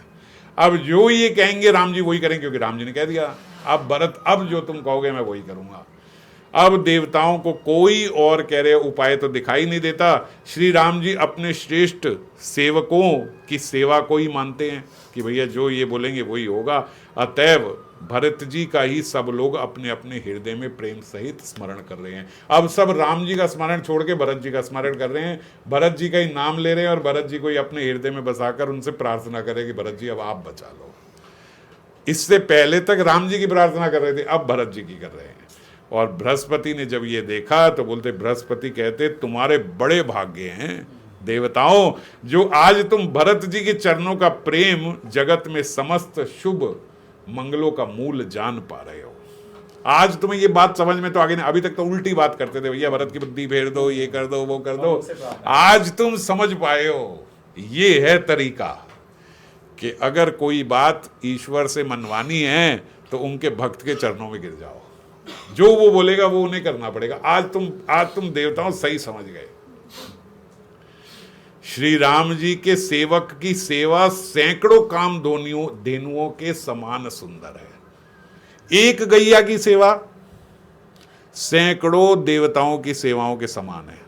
अब जो ये कहेंगे राम जी वही करेंगे, क्योंकि राम जी ने कह दिया अब भरत अब जो तुम कहोगे मैं वही करूंगा। अब देवताओं को कोई और कह रहे उपाय तो दिखाई नहीं देता। श्री राम जी अपने श्रेष्ठ सेवकों की सेवा को ही मानते हैं कि भैया जो ये बोलेंगे वही होगा। अतएव भरत जी का ही सब लोग अपने अपने हृदय में प्रेम सहित स्मरण कर रहे हैं। अब सब राम जी का स्मरण छोड़ के भरत जी का स्मरण कर रहे हैं, भरत जी का ही नाम ले रहे हैं और भरत जी को ही अपने हृदय में बसाकर उनसे प्रार्थना करें कि भरत जी अब आप बचा लो। इससे पहले तक राम जी की प्रार्थना कर रहे थे, अब भरत जी की कर रहे हैं। और बृहस्पति ने जब ये देखा तो बोलते, बृहस्पति कहते तुम्हारे बड़े भाग्य हैं देवताओं, जो आज तुम भरत जी के चरणों का प्रेम जगत में समस्त शुभ मंगलों का मूल जान पा रहे हो। आज तुम्हें ये बात समझ में तो आगे नहीं, अभी तक तो उल्टी बात करते थे, भैया भरत की बुद्धि फेर दो, ये कर दो वो कर दो। आज तुम समझ पाए हो, ये है तरीका कि अगर कोई बात ईश्वर से मनवानी है तो उनके भक्त के चरणों में गिर जाओ, जो वो बोलेगा वो उन्हें करना पड़ेगा। आज तुम देवताओं सही समझ गए। श्री राम जी के सेवक की सेवा सैकड़ों काम धेनुओं के समान सुंदर है। एक गैया की सेवा सैकड़ों देवताओं की सेवाओं के समान है।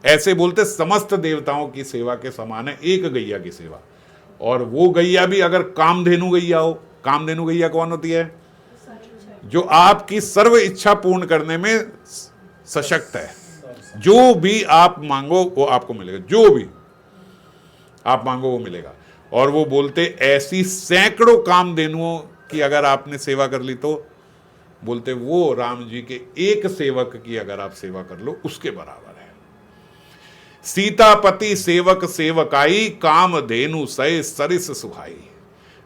ऐसे बोलते समस्त देवताओं की सेवा के समान है एक गैया की सेवा। और वो गैया भी अगर कामधेनु गैया हो, कामधेनु गैया कौन होती है? जो आपकी सर्व इच्छा पूर्ण करने में सशक्त है। जो भी आप मांगो वो आपको मिलेगा, जो भी आप मांगो वो मिलेगा। और वो बोलते ऐसी सैकड़ों कामधेनुओं की अगर आपने सेवा कर ली तो बोलते वो राम जी के एक सेवक की अगर आप सेवा कर लो उसके बराबर है। सीतापति सेवक सेवकाई, कामधेनु सय सरिस सुहाई।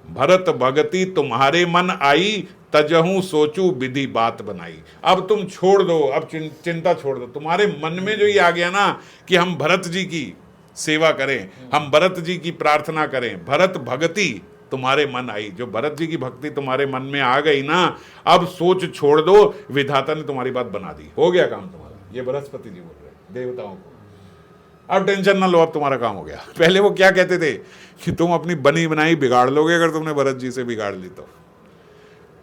भरत भगति तुम्हारे मन आई, तजहू सोचू विधि बात बनाई। अब तुम छोड़ दो, अब चिंता छोड़ दो। तुम्हारे मन में जो ये आ गया ना कि हम भरत जी की सेवा करें, हम भरत जी की प्रार्थना करें, भरत भगति तुम्हारे मन आई, जो भरत जी की भक्ति तुम्हारे मन में आ गई ना, अब सोच छोड़ दो, विधाता ने तुम्हारी बात बना दी, हो गया काम तुम्हारा। ये बृहस्पति जी बोल रहे देवताओं को। अब टेंशन ना लो, अब तुम्हारा काम हो गया। पहले वो क्या कहते थे कि तुम अपनी बनी बनाई बिगाड़ लोगे अगर तुमने भरत जी से बिगाड़ ली तो।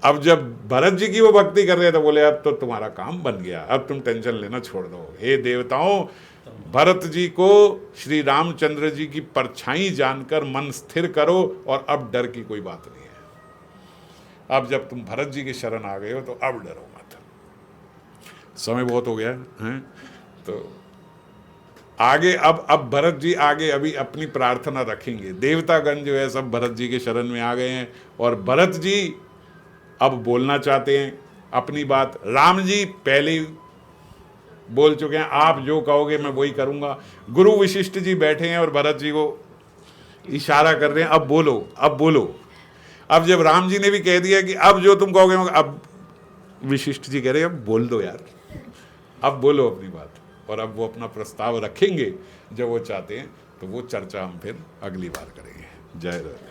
अब जब भरत जी की वो भक्ति कर रहे थे, बोले अब तो तुम्हारा काम बन गया, अब तुम टेंशन लेना छोड़ दो। हे देवताओं, भरत जी को श्री रामचंद्र जी की परछाई जानकर मन स्थिर करो, और अब डर की कोई बात नहीं है। अब जब तुम भरत जी के शरण आ गए हो तो अब डरो मत। समय बहुत हो गया है, तो आगे अब भरत जी आगे अभी अपनी प्रार्थना रखेंगे। देवतागण जो है सब भरत जी के शरण में आ गए हैं और भरत जी अब बोलना चाहते हैं अपनी बात। राम जी पहले ही बोल चुके हैं, आप जो कहोगे मैं वही करूंगा। गुरु वशिष्ठ जी बैठे हैं और भरत जी को इशारा कर रहे हैं, अब बोलो अब बोलो। अब जब राम जी ने भी कह दिया कि अब जो तुम कहोगे, अब वशिष्ठ जी कह रहे हैं अब बोल दो यार, अब बोलो अपनी बात। और अब वो अपना प्रस्ताव रखेंगे जब वो चाहते हैं, तो वो चर्चा हम फिर अगली बार करेंगे। जय राम।